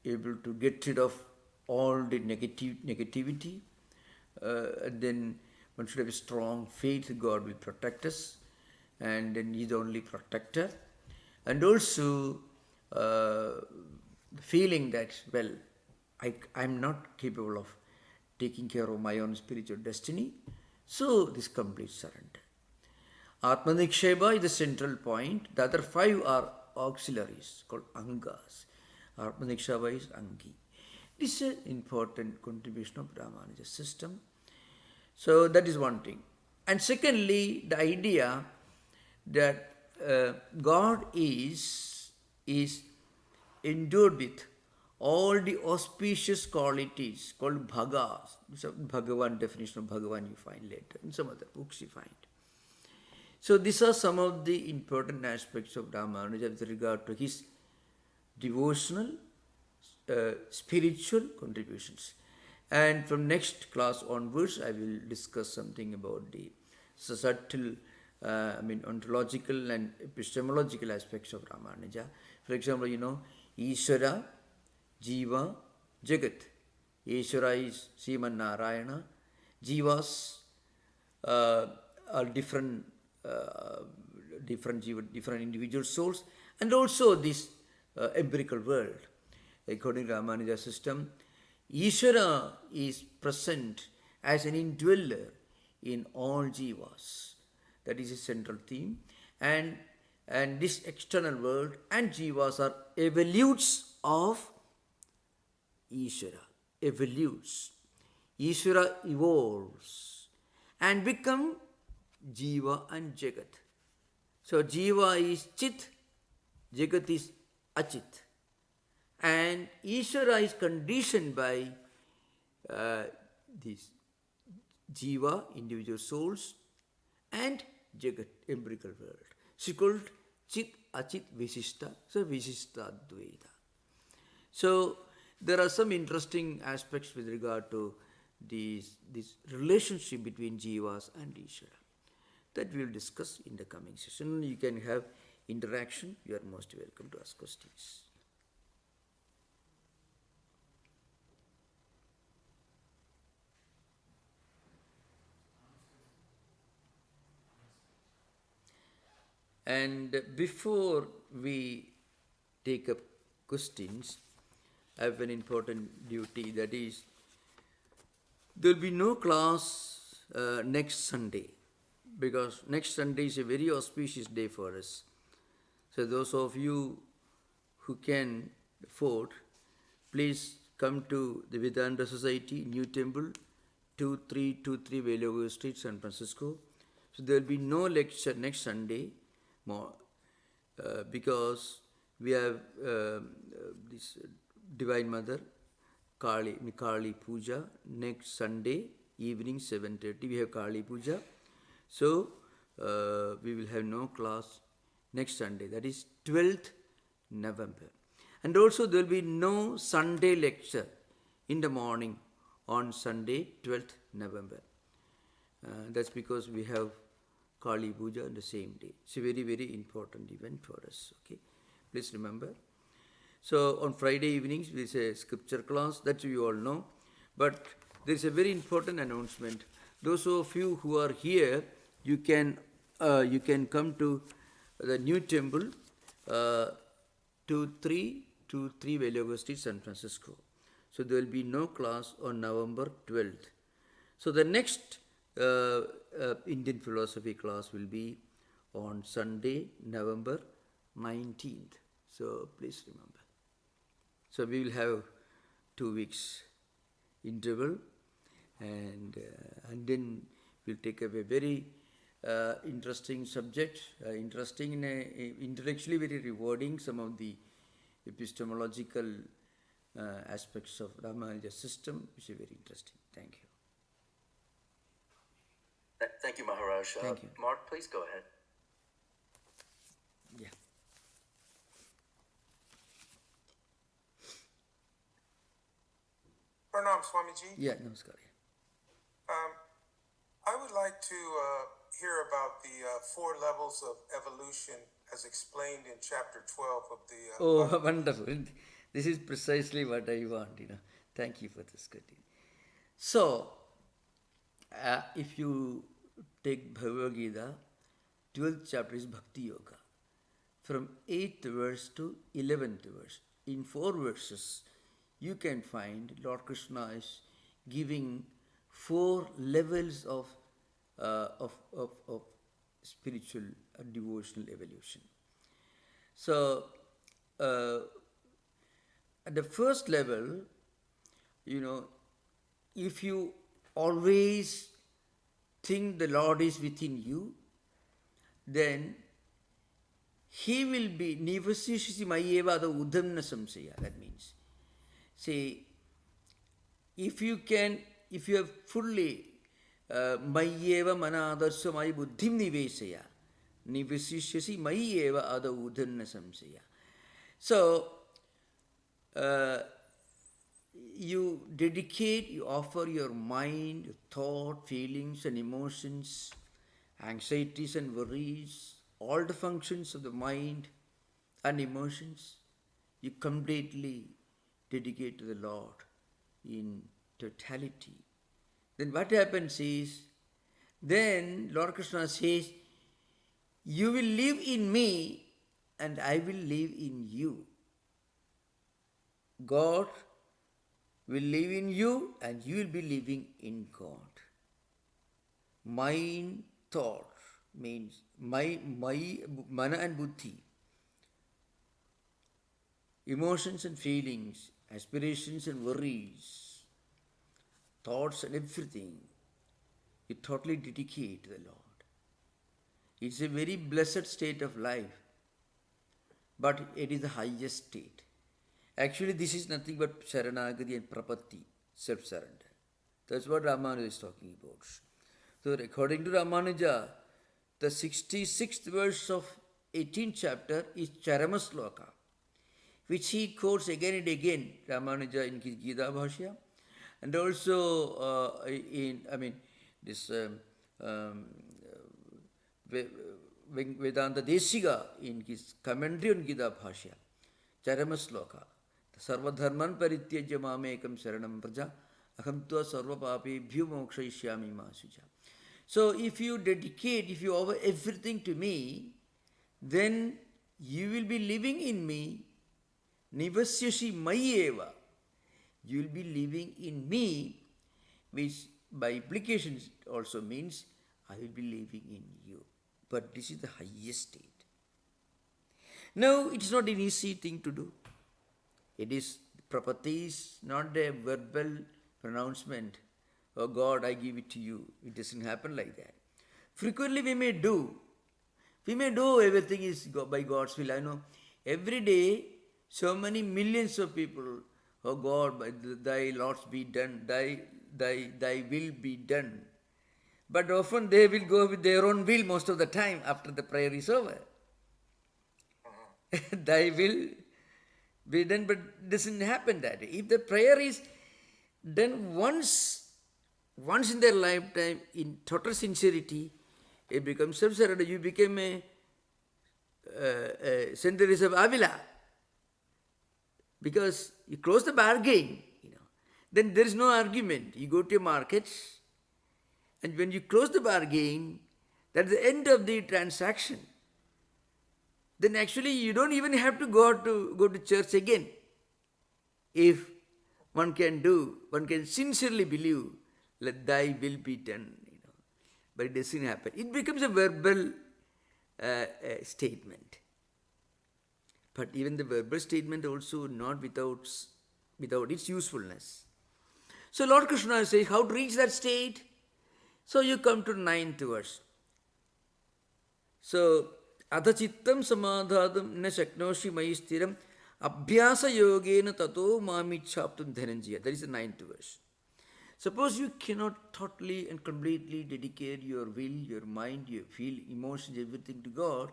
[SPEAKER 2] able to get rid of all the negativity, and then one should have a strong faith God will protect us, and then He is the only protector, and also the feeling that, well, I'm not capable of taking care of my own spiritual destiny, so this complete surrender. Atmaniksheba is the central point. The other 5 are auxiliaries called Angas. Atmaniksheba is Angi. This is an important contribution of RāMāNUJā'S system. So that is one thing. And secondly, the idea that God is endued with all the auspicious qualities called bhagas. So Bhagavan, definition of Bhagavan you find later. In some other books you find. So these are some of the important aspects of RāMāNUJā with regard to his devotional, spiritual contributions. And from next class onwards, I will discuss something about the subtle, ontological and epistemological aspects of RāMāNUJā. For example, Ishvara, Jiva, Jagat. Ishvara is Sriman Narayana. Jivas are different individual souls, and also this empirical world. According to RāMāNUJā'S system, Ishvara is present as an indweller in all jivas. That is a central theme. And this external world and jivas are evolutes of Ishvara. Evolutes. Ishvara evolves and become Jiva and Jagat. So Jiva is Chit, Jagat is Achit. And Ishvara is conditioned by these Jiva, individual souls, and Jagat, empirical world. She called Chit, Achit, Viśiṣṭā. So Viśiṣṭādvaita. So there are some interesting aspects with regard to this relationship between Jivas and Ishvara. That we will discuss in the coming session. You can have interaction. You are most welcome to ask questions. And before we take up questions, I have an important duty, that is, there will be no class next Sunday, because next Sunday is a very auspicious day for us. So those of you who can afford, please come to the Vedanta Society, New Temple, 2323 Velogo Street, San Francisco. So there will be no lecture next Sunday, because we have this Divine Mother, Kali Puja, next Sunday evening 7:30 we have Kali Puja. So we will have no class next Sunday, that is 12th November. And also there will be no Sunday lecture in the morning on Sunday 12th November. That's because we have Kali Puja on the same day. It's a very, very important event for us. Okay, please remember. So on Friday evenings there is a scripture class, that you all know. But there is a very important announcement. Those of you who are here, you can come to the New Temple, 2323 Velogo Street, San Francisco. So there will be no class on November 12th. So the next Indian philosophy class will be on Sunday, November 19th. So please remember. So we will have 2 weeks interval, and then we'll take up a very interesting subject, interesting in intellectually very rewarding, some of the epistemological aspects of RāMāNUJā'S system, which is very interesting. Thank you.
[SPEAKER 3] Thank you, Maharaj.
[SPEAKER 2] Thank you.
[SPEAKER 3] Mark, please go ahead.
[SPEAKER 2] Yeah.
[SPEAKER 4] Pranam, Swamiji.
[SPEAKER 2] Yeah, namaskar.
[SPEAKER 4] I would like to hear about the 4 levels of evolution as explained in chapter 12 of the.
[SPEAKER 2] Oh, wonderful. This is precisely what I want. Thank you for this. So, if you take Bhagavad Gita, 12th chapter is Bhakti Yoga. From 8th verse to 11th verse, in 4 verses, you can find Lord Krishna is giving 4 levels of spiritual devotional evolution. So, at the first level, if you always think the Lord is within you, then He will be nivasishisi mayeva the udhamna samsaya. That means, say, if you have fully mayeva manadarsya mai buddhim nivesaya, nivasishisi mayeva ada udhamna samsaya. So, you dedicate, you offer your mind, your thought, feelings and emotions, anxieties and worries, all the functions of the mind and emotions, you completely dedicate to the Lord in totality. Then what happens is, then Lord Krishna says, you will live in me and I will live in you. God will live in you and you will be living in God. Mind, thought means my mana and buddhi, emotions and feelings, aspirations and worries, thoughts and everything, you totally dedicate to the Lord. It's a very blessed state of life, but it is the highest state. Actually, this is nothing but Sharanagati and Prapatti, self-surrender. That's what RāMāNUJā is talking about. So, according to RāMāNUJā, the 66th verse of 18th chapter is Charama Sloka, which he quotes again and again, RāMāNUJā in his Gita Bhashya, and also this Vedanta Desiga in his commentary on Gita Bhashya, Charama Sloka. Sarvadharman parityajya mamekam saranam praja aham tva sarva papebhyo mokshayishyami ma suja. So if you dedicate, if you offer everything to me, then you will be living in me. Nivasyashi mayeva. You will be living in me, which by implication also means I will be living in you. But this is the highest state. Now, it's not an easy thing to do. It is, prapatti is not a verbal pronouncement. Oh God, I give it to you. It doesn't happen like that. Frequently we may do everything is by God's will. I know every day so many millions of people, oh God, thy Lord's be done, thy will be done. But often they will go with their own will most of the time after the prayer is over. Thy will be done, but it doesn't happen that way. If the prayer is done once in their lifetime in total sincerity, it becomes self-surrender. You became a Saint Teresa of Avila. Because you close the bargain, then there is no argument. You go to a market, and when you close the bargain, that's the end of the transaction. Then actually you don't even have to go to church again. If one can sincerely believe, let thy will be done, but it doesn't happen. It becomes a verbal statement. But even the verbal statement also not without its usefulness. So Lord Krishna says how to reach that state. So you come to 9th verse. So Atha chittam samadhadam na shaknoshi mayi stiram abhyasa yogena tato mamichhaptum dhananjaya. That is the 9th verse. Suppose you cannot totally and completely dedicate your will, your mind, your feel, emotions, everything to God,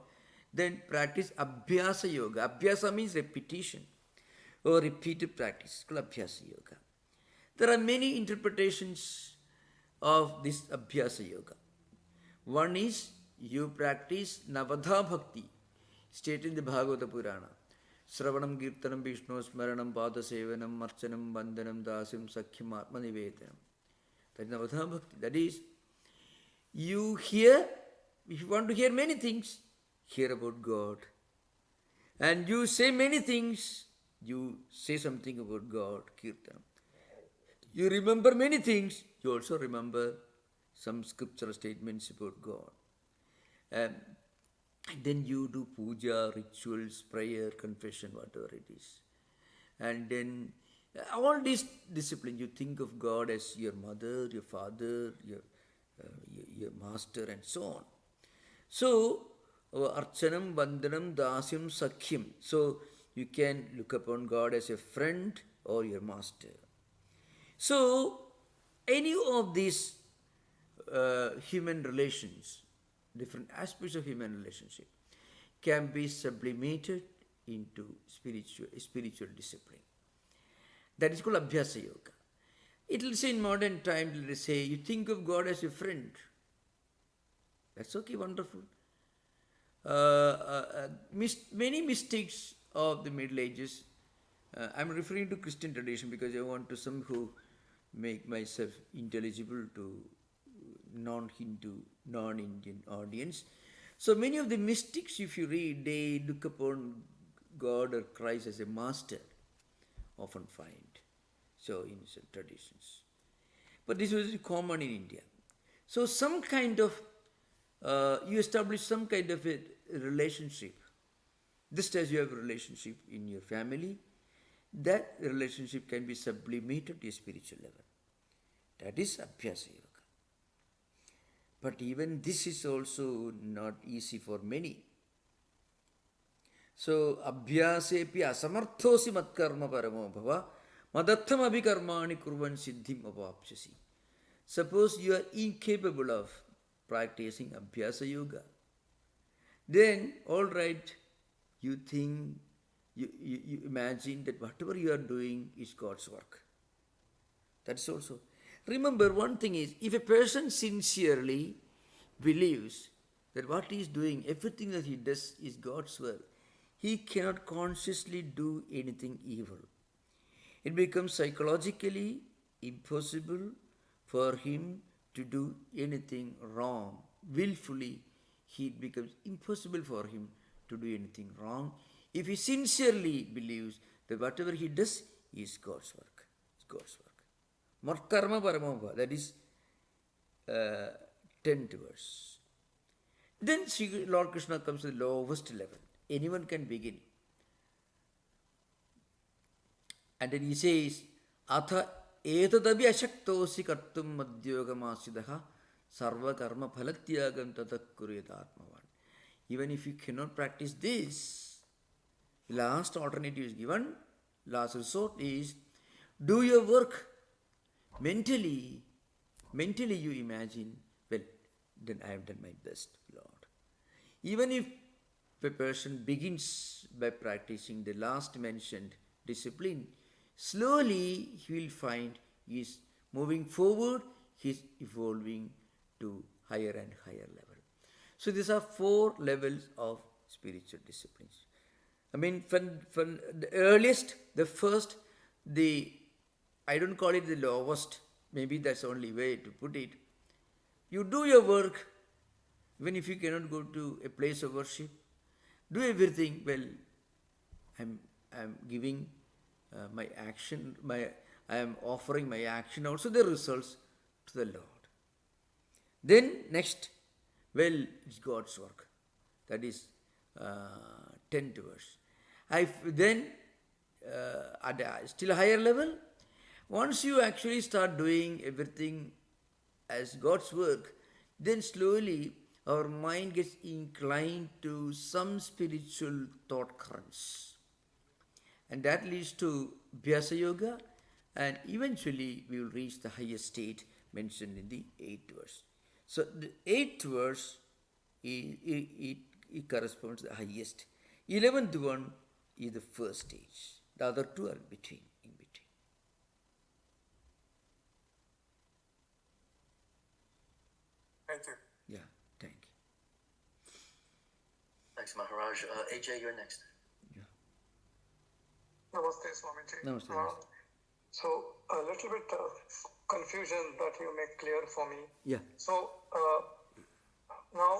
[SPEAKER 2] then practice Abhyasa Yoga. Abhyasa means repetition or repeated practice. It's called Abhyasa Yoga. There are many interpretations of this Abhyasa Yoga. One is you practice Navadha Bhakti, stated in the Bhagavata Purana. Sravanam Kirtanam Vishnu Smaranam Pada Sevanam Marchanam Bandhanam Dasim Sakhyam Atma Nivedanam. That is Navadha Bhakti. That is, you hear, if you want to hear many things, hear about God. And you say many things, you say something about God, Kirtanam. You remember many things, you also remember some scriptural statements about God. And then you do puja, rituals, prayer, confession, whatever it is. And then all these disciplines, you think of God as your mother, your father, your master, and so on. So, Archanam, Vandanam, Dasyam, Sakhyam. So, you can look upon God as a friend or your master. So, any of these human relations, different aspects of human relationship, can be sublimated into spiritual discipline. That is called Abhyasa Yoga. It will say in modern time, it will say, you think of God as a friend. That's okay, wonderful. Many mystics of the Middle Ages, I'm referring to Christian tradition because I want to somehow make myself intelligible to non-Hindu, non-Indian audience. So many of the mystics, if you read, they look upon God or Christ as a master, often find. So in some traditions. But this was common in India. So some kind of, you establish some kind of a relationship. Just as you have a relationship in your family, that relationship can be sublimated to a spiritual level. That is Abhyasa Yoga. But even this is also not easy for many. So, Abhyasepi asamarthosi matkarma paramo bhava madattham abhikarmani kurvan siddhim avapsyasi. Suppose you are incapable of practicing Abhyasa Yoga, then all right, you think, you imagine that whatever you are doing is God's work. That's also. Remember, one thing is, if a person sincerely believes that what he is doing, everything that he does is God's work, he cannot consciously do anything evil. It becomes psychologically impossible for him to do anything wrong. Willfully, it becomes impossible for him to do anything wrong if he sincerely believes that whatever he does is God's work. It's God's work. Matkarma paramobha, that is 10th verse. Then Lord Krishna comes to the lowest level. Anyone can begin. And then he says, Atha etadabi ashaktosi kartum madhyogamasidha sarva karma phalatyagam tatakuriyat atmavan. Even if you cannot practice this, the last alternative is given, last resort is, do your work mentally. Mentally you imagine, well, then I have done my best, Lord. Even if a person begins by practicing the last mentioned discipline, slowly he will find he is moving forward, he is evolving to higher and higher level. So these are 4 levels of spiritual disciplines. I mean, from the earliest, the first, I don't call it the lowest, maybe that's the only way to put it. You do your work, even if you cannot go to a place of worship, do everything. Well, I'm giving my action, I am offering my action, also the results to the Lord. Then next, well, it's God's work. That is 10th verse. Then at a still higher level, once you actually start doing everything as God's work, then slowly our mind gets inclined to some spiritual thought currents. And that leads to Abhyasa Yoga, And eventually we will reach the highest state mentioned in the 8th verse. So the 8th verse, it corresponds to the highest. 11th one is the first stage. The other two are in between.
[SPEAKER 4] Thank you.
[SPEAKER 2] Yeah, thank you.
[SPEAKER 1] Thanks, Maharaj. AJ, you're next.
[SPEAKER 2] Yeah.
[SPEAKER 3] Namaste, Swamiji.
[SPEAKER 2] Namaste.
[SPEAKER 3] So, a little bit of confusion that you make clear for me.
[SPEAKER 2] Yeah.
[SPEAKER 3] So, now,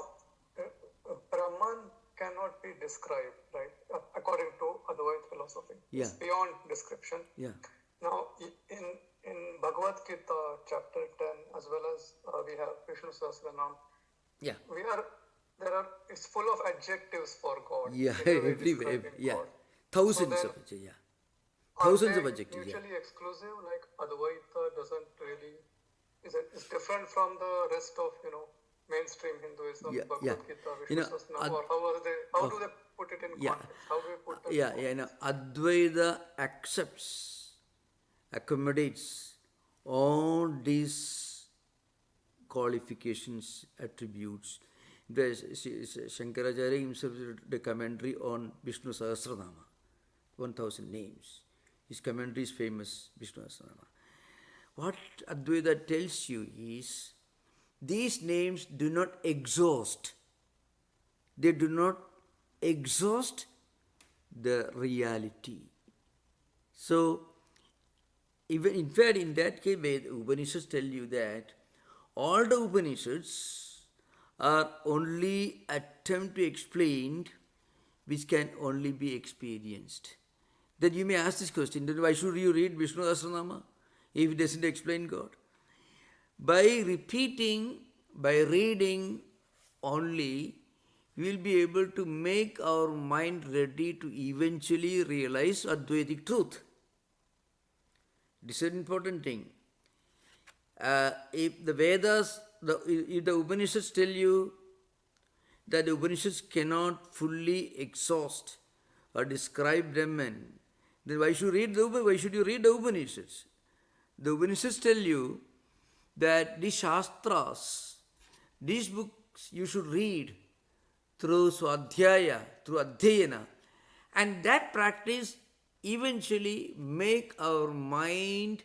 [SPEAKER 3] Brahman cannot be described, right, according to Advaita philosophy.
[SPEAKER 2] Yeah.
[SPEAKER 3] It's beyond description.
[SPEAKER 2] Yeah.
[SPEAKER 3] Now, in Bhagavad Gita, chapter 10, as well as we have Viśiṣṭādvaita,
[SPEAKER 2] Yeah.
[SPEAKER 3] it's full of adjectives for God.
[SPEAKER 2] Yeah,
[SPEAKER 3] in a way
[SPEAKER 2] everywhere.
[SPEAKER 3] describing
[SPEAKER 2] Yeah.
[SPEAKER 3] God.
[SPEAKER 2] Thousands
[SPEAKER 3] So
[SPEAKER 2] of adjectives. Yeah.
[SPEAKER 3] Are
[SPEAKER 2] Thousands
[SPEAKER 3] they
[SPEAKER 2] of adjectives. Yeah.
[SPEAKER 3] mutually exclusive? Like Advaita doesn't really, it's different from the rest of, mainstream Hinduism,
[SPEAKER 2] Yeah,
[SPEAKER 3] Bhagavad
[SPEAKER 2] yeah.
[SPEAKER 3] Gita,
[SPEAKER 2] You know,
[SPEAKER 3] Viśiṣṭādvaita, or how do they put it in
[SPEAKER 2] Yeah.
[SPEAKER 3] context? How do they put that
[SPEAKER 2] Yeah,
[SPEAKER 3] in
[SPEAKER 2] yeah. Advaita accommodates all these qualifications, attributes. Shankaracharya himself wrote the commentary on Vishnu Sahasranama, 1000 names. His commentary is famous, Vishnu Sahasranama. What Advaita tells you is, these names do not exhaust. They do not exhaust the reality. So, even in fact, in that case, the Upanishads tell you that all the Upanishads are only attempt to explain which can only be experienced. Then you may ask this question, then why should you read Vishnu Sahasranama if it doesn't explain God? By repeating, by reading only, we will be able to make our mind ready to eventually realize Advaitic truth. This is an important thing. If the Vedas, if the Upanishads tell you that the Upanishads cannot fully exhaust or describe Brahman, then why should you read the Upanishads? The Upanishads tell you that these Shastras, these books you should read through Swadhyaya, through Adhyayana, and that practice eventually make our mind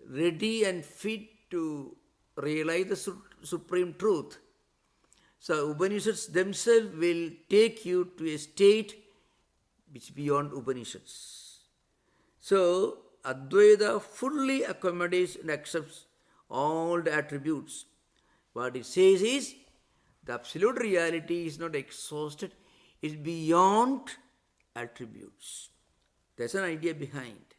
[SPEAKER 2] ready and fit to realize the supreme truth. So Upanishads themselves will take you to a state which is beyond Upanishads. So Advaita fully accommodates and accepts all the attributes. What it says is, the absolute reality is not exhausted, it is beyond attributes. That's an idea behind.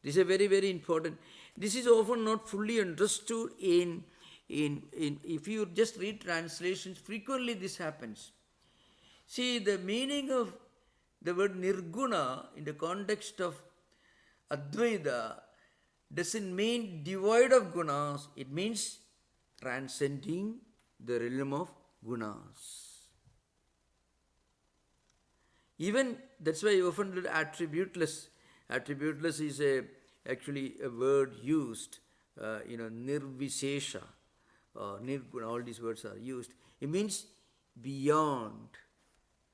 [SPEAKER 2] This is a very, very important. This is often not fully understood in if you just read translations, frequently this happens. See, the meaning of the word nirguna in the context of Advaita doesn't mean devoid of gunas, it means transcending the realm of gunas. Even, that's why often attributeless. Attributeless is actually a word used, nirvisesha, nirguna, all these words are used. It means beyond,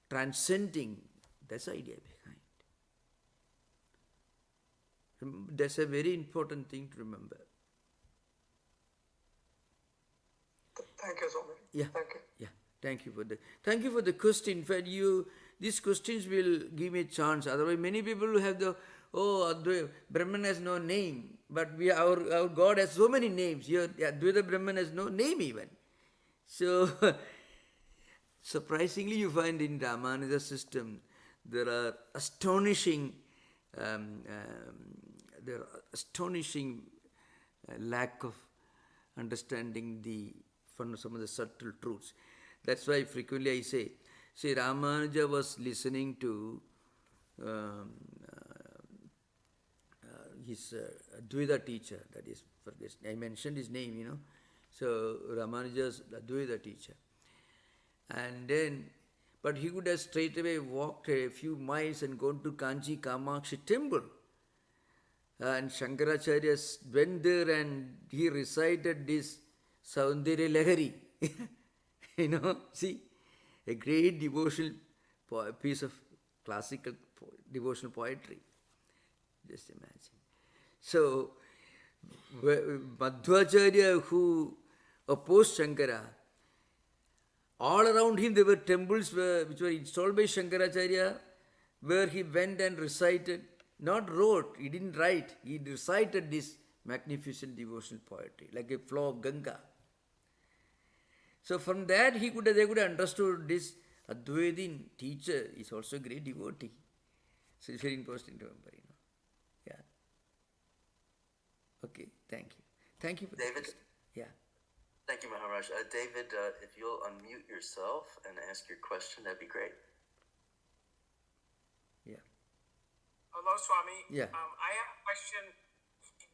[SPEAKER 2] transcending. That's the idea behind. That's a very important thing to remember.
[SPEAKER 3] Thank you so much.
[SPEAKER 2] Yeah.
[SPEAKER 3] Thank you.
[SPEAKER 2] Yeah. Thank you for the question. In fact, these questions will give me a chance. Otherwise, many people will have Brahman has no name, but our God has so many names. Here, Advaita Brahman has no name even. So, surprisingly, you find in RāMāNUJA system there are astonishing lack of understanding from some of the subtle truths. That's why frequently I say, RāMāNUJA was listening to his Advaita teacher, that is, I mentioned his name, So RāMāNUJA's Advaita teacher. And then, but he could have straight away walked a few miles and gone to Kanchi Kamakshi temple. And Shankaracharya went there and he recited this Saundarya Lahari. See, a great devotional piece of classical devotional poetry. Just imagine. So, Madhvacharya, who opposed Shankara, all around him there were temples which were installed by Shankaracharya, where he went and recited, not wrote, he didn't write, he recited this magnificent devotional poetry, like a flow of Ganga. So from that they could have understood this Advaitin teacher is also a great devotee. So it's very important to remember, Yeah. Okay, thank you. Thank you for
[SPEAKER 5] David?
[SPEAKER 2] this. Yeah.
[SPEAKER 5] Thank you, Maharaj. David, if you'll unmute yourself and ask your question, that'd be great.
[SPEAKER 2] Yeah.
[SPEAKER 6] Hello, Swami.
[SPEAKER 2] Yeah.
[SPEAKER 6] I have a question.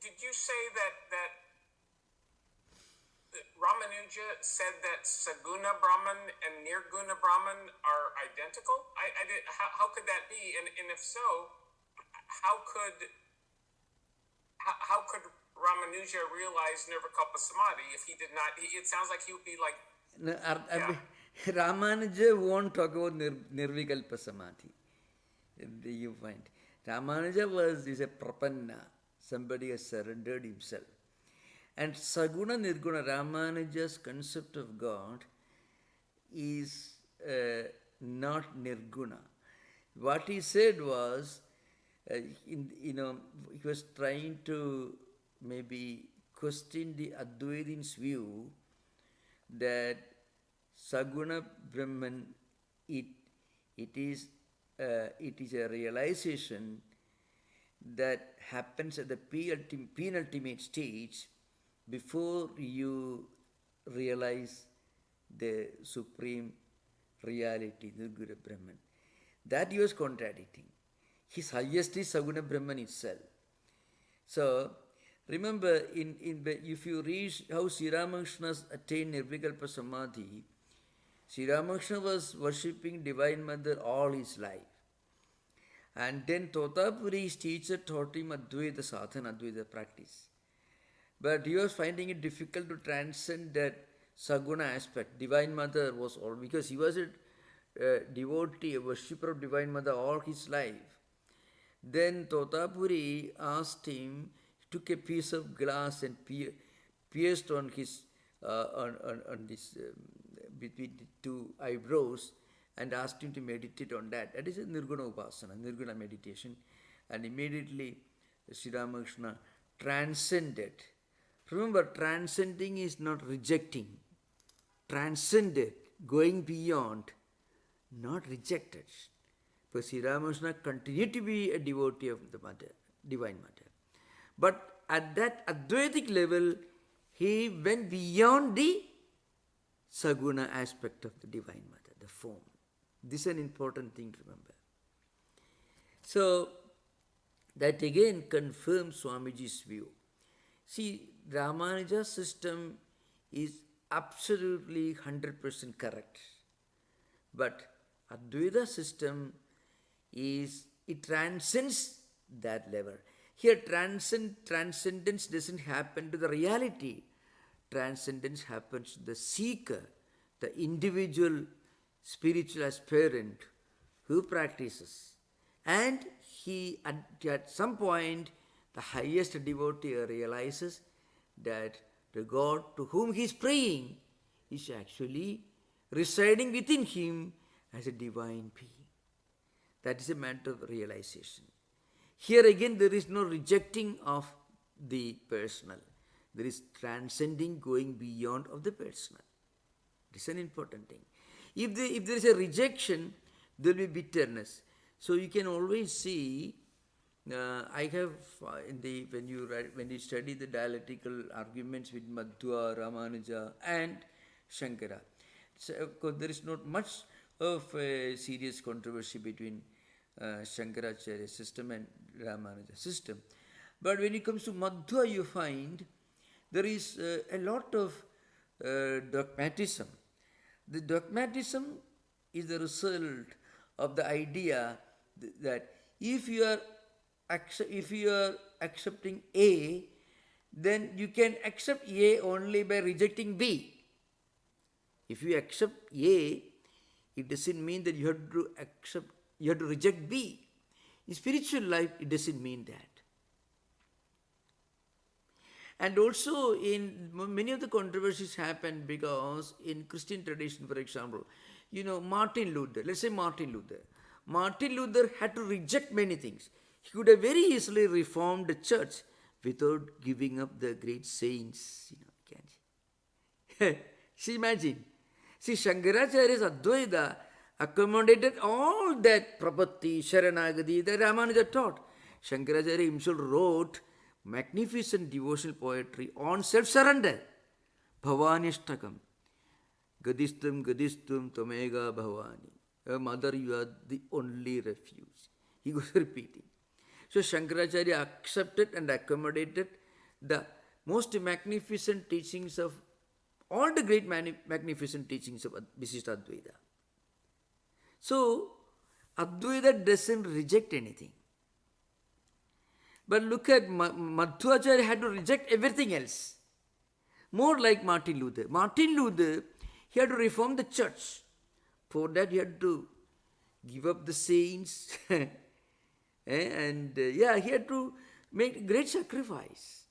[SPEAKER 6] Did you say that Ramanuja said that Saguna Brahman and Nirguna Brahman are identical? How could that be? And if so, how could Ramanuja realize Nirvikalpa Samadhi if he did not? It sounds like he would be like.
[SPEAKER 2] No, Ramanuja won't talk about Nirvikalpa Samadhi. You find Ramanuja is a prapanna, somebody has surrendered himself. And Saguna Nirguna, Ramanuja's concept of God is not Nirguna. What he said was, he was trying to maybe question the Advaitin's view that Saguna Brahman, it is a realization that happens at the penultimate stage before you realize the supreme reality, Nirguna Brahman. That he was contradicting. His highest is Saguna Brahman itself. So, remember, if you read how Sri Ramakrishna attained Nirvikalpa Samadhi, Sri Ramakrishna was worshipping Divine Mother all his life. And then Totapuri's teacher taught him Advaita sadhana, Advaita practice. But he was finding it difficult to transcend that Saguna aspect. Divine Mother was all, because he was a devotee, a worshipper of Divine Mother all his life. Then Totapuri asked him, took a piece of glass and pierced on his between the two eyebrows and asked him to meditate on that. That is a Nirguna Upasana, Nirguna meditation. And immediately Sri Ramakrishna transcended. Remember, transcending is not rejecting. Transcended, going beyond, not rejected. But Sri Ramakrishna continued to be a devotee of the Mother, Divine Mother. But at that Advaitic level, he went beyond the Saguna aspect of the Divine Mother, the form. This is an important thing to remember. So, that again confirms Swamiji's view. See, Ramanuja's system is absolutely 100% correct. But Advaita system it transcends that level. Here transcendence doesn't happen to the reality. Transcendence happens to the seeker, the individual spiritual aspirant who practices. And he, at some point, the highest devotee realizes that the God to whom he is praying is actually residing within him as a divine being. That is a matter of realization. Here again, there is no rejecting of the personal. There is transcending, going beyond of the personal. This is an important thing. If there is a rejection, there will be bitterness. So you can always see, I have when you study the dialectical arguments with Madhva, Ramanuja and Shankara, so of course there is not much of a serious controversy between Shankaracharya system and Ramanuja system. But when it comes to Madhva, you find there is a lot of dogmatism. The dogmatism is the result of the idea that if you are if you are accepting A, then you can accept A only by rejecting B. If you accept A, it doesn't mean that you have to reject B. In spiritual life, it doesn't mean that. And also, in many of the controversies happen because in Christian tradition, for example, Martin Luther, let's say Martin Luther had to reject many things. He could have very easily reformed the church without giving up the great saints. Can't see, imagine. See, Shankaracharya's Advaita accommodated all that Prapatti, Sharanagati that Ramanuja taught. Shankaracharya himself wrote magnificent devotional poetry on self-surrender. Bhavanishtakam. Gadistum, Gadistum, Tamega Bhavani. Mother, you are the only refuge. He goes repeating. So Shankaracharya accepted and accommodated the most magnificent teachings of all the great magnificent teachings of Viśiṣṭādvaita. So Advaita doesn't reject anything. But look at Madhvacharya had to reject everything else. More like Martin Luther. Martin Luther, he had to reform the church. For that he had to give up the saints. And he had to make a great sacrifice.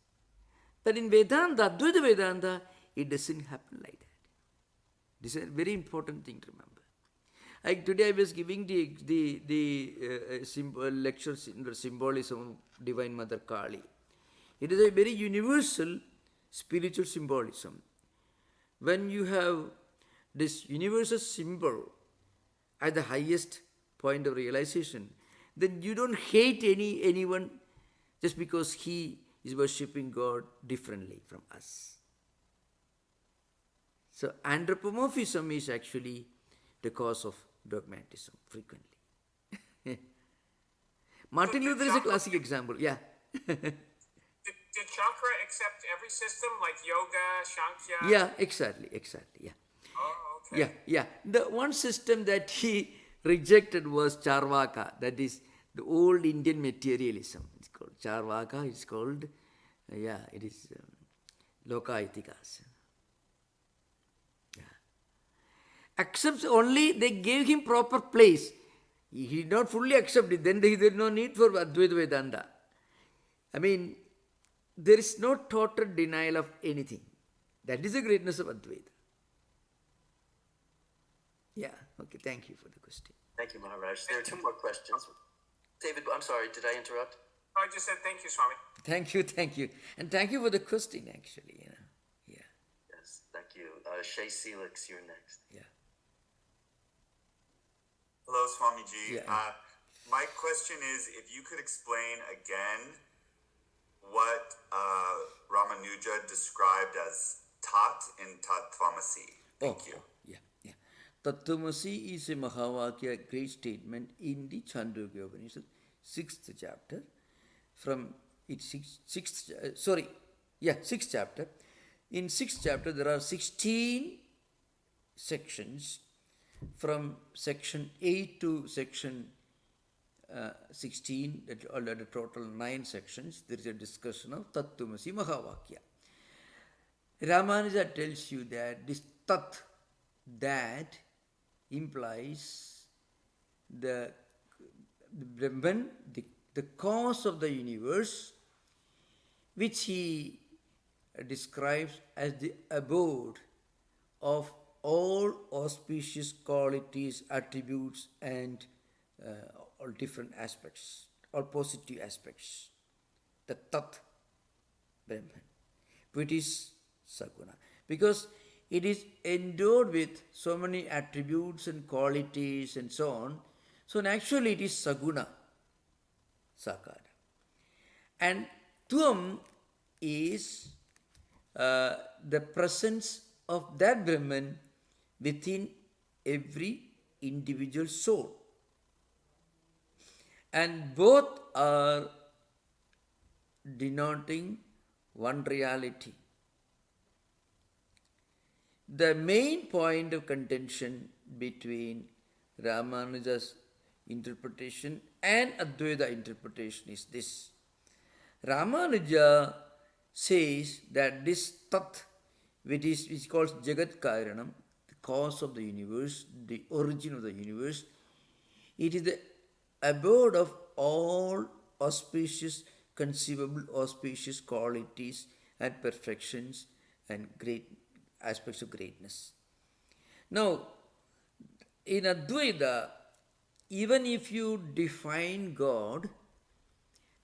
[SPEAKER 2] But in Vedanta, Advaita Vedanta, it doesn't happen like that. This is a very important thing to remember. Like today I was giving the lectures in the symbolism of Divine Mother Kali. It is a very universal spiritual symbolism. When you have this universal symbol at the highest point of realization, then you don't hate anyone just because he is worshipping God differently from us. So anthropomorphism is actually the cause of dogmatism frequently. Martin Luther is a classic example. Yeah.
[SPEAKER 6] Did Shankara accept every system like yoga, Sankhya?
[SPEAKER 2] Yeah, exactly. Yeah.
[SPEAKER 6] Oh, okay.
[SPEAKER 2] Yeah. The one system that he rejected was Charvaka. That is the old Indian materialism. It's called Charvaka. It's called, it is Lokaitikas. Accepts only, they gave him proper place. He did not fully accept it. Then there is no need for Advaita Vedanta. I mean, there is no total denial of anything. That is the greatness of Advaita. Yeah, okay, thank you for the question.
[SPEAKER 5] Thank you, Maharaj. There are two more questions. David, I'm sorry, did I interrupt?
[SPEAKER 6] I just said thank you, Swami.
[SPEAKER 2] Thank you. And thank you for the question, actually. Yeah.
[SPEAKER 5] Yes, thank you. Shay Selix, you're next.
[SPEAKER 2] Yeah.
[SPEAKER 7] Hello, Swamiji.
[SPEAKER 2] Yeah.
[SPEAKER 7] My question is, if you could explain again what Ramanuja described as Tat in Tattwamasi. Thank you.
[SPEAKER 2] Yeah. Tattwamasi is a Mahavakya, great statement in the Chandogya Upanishad, 6th chapter. From its sixth chapter. In 6th chapter, there are 16 sections. From section 8 to section 16, all the total 9 sections, there is a discussion of Tattwamasi Mahavakya. Ramanuja tells you that this Tat, that implies the Brahman, the cause of the universe, which he describes as the abode of all auspicious qualities, attributes, and all different aspects, all positive aspects. The Tat, Brahman, which is Saguna. Because it is endowed with so many attributes and qualities and so on. So naturally it is Saguna, Sakara. And Tvam is the presence of that Brahman within every individual soul. And both are denoting one reality. The main point of contention between Ramanuja's interpretation and Advaita interpretation is this. Ramanuja says that this Tat, which calls Jagat Karanam, the cause of the universe, the origin of the universe, it is the abode of all auspicious, conceivable auspicious qualities and perfections and great aspects of greatness. Now, in Advaita, even if you define God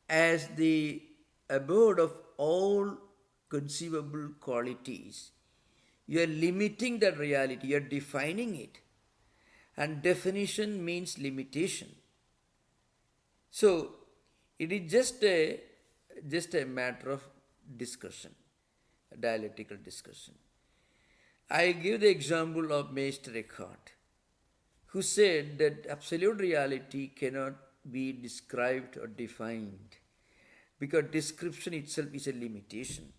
[SPEAKER 2] as the abode of all conceivable qualities, you are limiting that reality, you are defining it. And definition means limitation. So, it is just a matter of discussion, a dialectical discussion. I give the example of Meister Eckhart, who said that absolute reality cannot be described or defined because description itself is a limitation.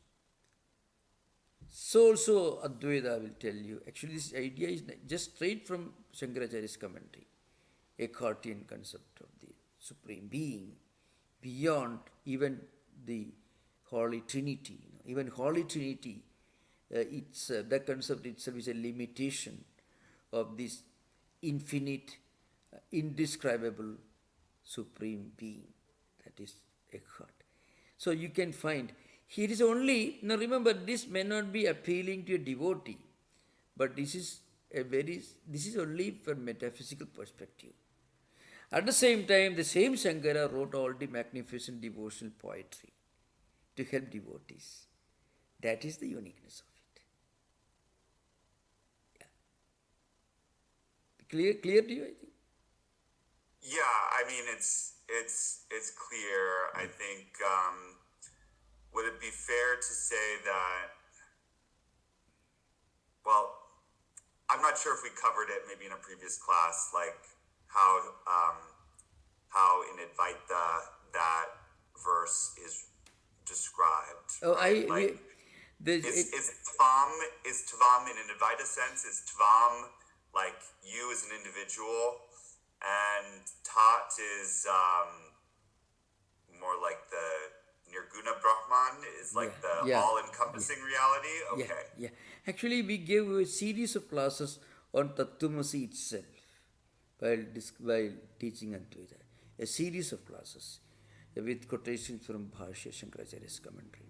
[SPEAKER 2] So also Advaita will tell you, actually this idea is just straight from Shankaracharya's commentary, Eckhartian concept of the Supreme Being, beyond even the Holy Trinity. Even Holy Trinity, that concept itself is a limitation of this infinite, indescribable Supreme Being. That is Eckhart. So you can find, here is only, now remember, this may not be appealing to a devotee, but this is only from metaphysical perspective. At the same time, the same Shankara wrote all the magnificent devotional poetry to help devotees. That is the uniqueness of it. Yeah. Clear to you, I think?
[SPEAKER 7] Yeah, I mean it's clear. I think would it be fair to say that? Well, I'm not sure if we covered it maybe in a previous class, like how in Advaita that verse is described.
[SPEAKER 2] Oh,
[SPEAKER 7] right? Is Tvam in an Advaita sense? Is Tvam like you as an individual, and Tat is more like the Nirguna Brahman, is like the all-encompassing reality? Okay.
[SPEAKER 2] Yeah. Actually, we gave a series of classes on Tattwamasi itself while teaching Advaita. A series of classes with quotations from Bhashya, Shankaracharya's commentary.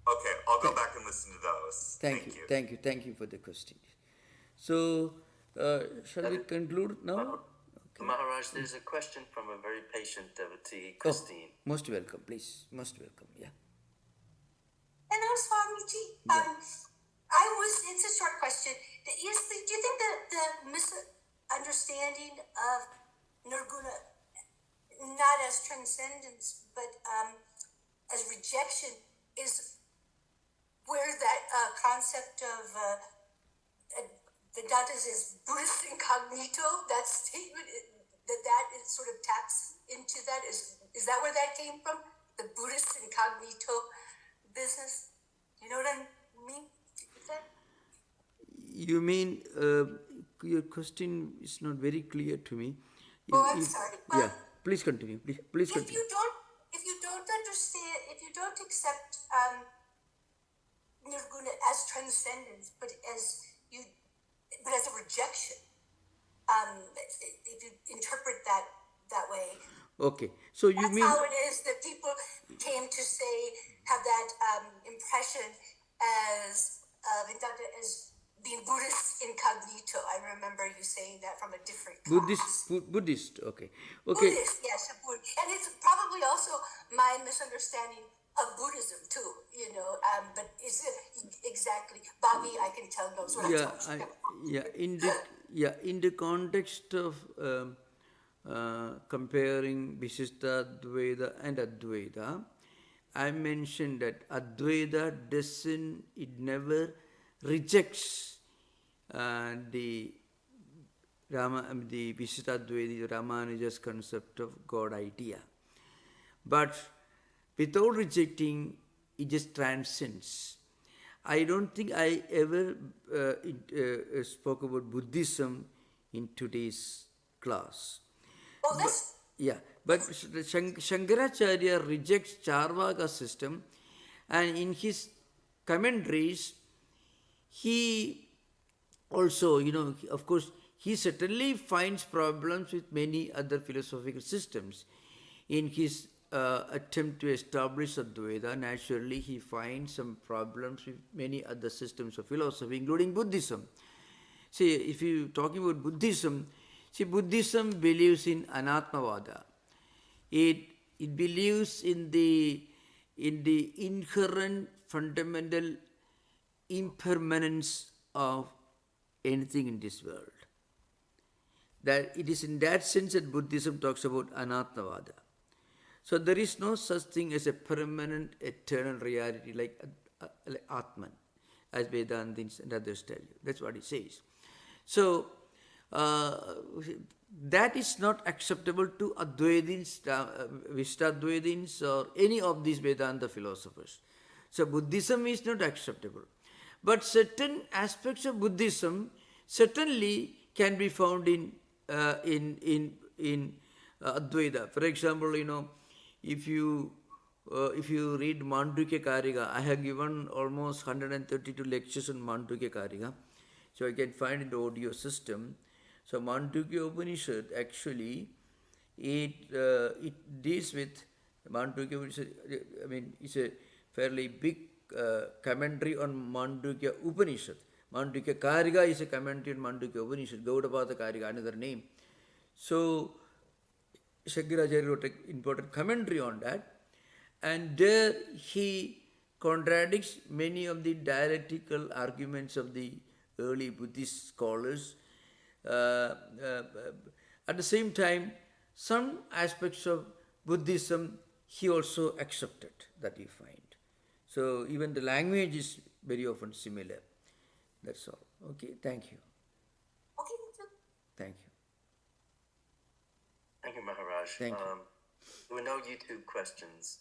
[SPEAKER 7] Okay, I'll go back and listen to those.
[SPEAKER 2] Thank you for the question. So, shall we conclude now? Okay.
[SPEAKER 5] Maharaj, there's a question from a very patient devotee, Christine.
[SPEAKER 2] Most welcome, please. Most welcome, yeah.
[SPEAKER 8] Hello, Swamiji. It's a short question. Do you think that the misunderstanding of Nirguna, not as transcendence, but as rejection, is where that concept of Vedanta is Buddhist incognito, that statement, that it sort of taps into that? Is that where that came from? The Buddhist incognito business? You know what I mean?
[SPEAKER 2] You mean, your question is not very clear to me.
[SPEAKER 8] I'm sorry. Well,
[SPEAKER 2] yeah, please continue. Please continue.
[SPEAKER 8] If you don't understand, if you don't accept Nirguna as transcendence, but as a rejection, if you interpret that way.
[SPEAKER 2] Okay, so you
[SPEAKER 8] that's
[SPEAKER 2] mean
[SPEAKER 8] how it is that people came to have that impression as Vedanta as being Buddhist incognito. I remember you saying that from a different class.
[SPEAKER 2] Buddhist, okay.
[SPEAKER 8] Buddhist, yes, and it's probably also my misunderstanding of Buddhism too, but is it exactly, Bobby, I can tell knows what I'm talking about.
[SPEAKER 2] In the context of comparing Viśiṣṭādvaita and Advaita, I mentioned that Advaita never rejects the Viśiṣṭādvaita, RāMāNUJA'S concept of God idea. But without rejecting, it just transcends. I don't think I ever spoke about Buddhism in today's class.
[SPEAKER 8] Oh, that's
[SPEAKER 2] Yeah, but Shankaracharya rejects Charvaka system, and in his commentaries, he also, of course, he certainly finds problems with many other philosophical systems. In his attempt to establish Advaita, naturally he finds some problems with many other systems of philosophy, including Buddhism. See, if you're talking about Buddhism, Buddhism believes in Anatmavada. It believes in the inherent fundamental impermanence of anything in this world. That it is in that sense that Buddhism talks about Anatmavada. So there is no such thing as a permanent, eternal reality like Atman, as Vedantins and others tell you. That's what it says. So that is not acceptable to Advaitins, Viśiṣṭādvaitins, or any of these Vedanta philosophers. So Buddhism is not acceptable. But certain aspects of Buddhism certainly can be found in Advaita. For example, if you read Mandukya Karika, I have given almost 132 lectures on Mandukya Karika, so I can find in the audio system. So Mandukya Upanishad actually it deals with Mandukya. I mean, it's a fairly big commentary on Mandukya Upanishad. Mandukya Karika is a commentary on Mandukya Upanishad. Gaudapada Karika, another name. So Shankaracharya wrote an important commentary on that, and there he contradicts many of the dialectical arguments of the early Buddhist scholars. At the same time, some aspects of Buddhism he also accepted, that you find. So even the language is very often similar. That's all. Okay, thank you.
[SPEAKER 8] okay.
[SPEAKER 2] Thank you.
[SPEAKER 5] Thank you, Maharaj.
[SPEAKER 2] Thank you.
[SPEAKER 5] There were no YouTube questions.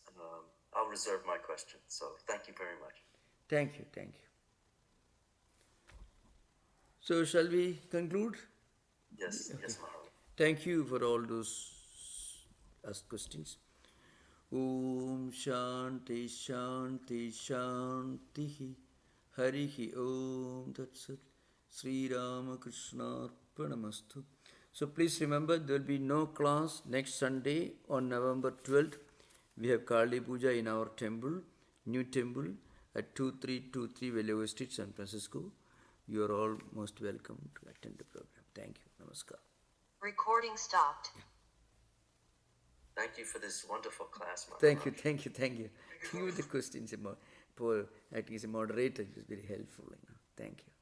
[SPEAKER 5] I'll reserve my questions. So thank you very much.
[SPEAKER 2] Thank you. Thank you. So shall we conclude?
[SPEAKER 5] Yes,
[SPEAKER 2] Okay.
[SPEAKER 5] yes, Maharaj.
[SPEAKER 2] Thank you for all those asked questions. Om Shanti Shanti Shanti Harihi Om Tat Sat Sri Ramakrishna Arpanamastu. So please remember, there will be no class next Sunday on November 12th. We have Kali Puja in our temple, new temple at 2323 Valley Street, San Francisco. You are all most welcome to attend the program. Thank you. Namaskar.
[SPEAKER 9] Recording stopped.
[SPEAKER 5] Thank you for this wonderful class, Maharaj.
[SPEAKER 2] Thank you. Thank you for the questions. For acting as a moderator, it was very helpful. Thank you.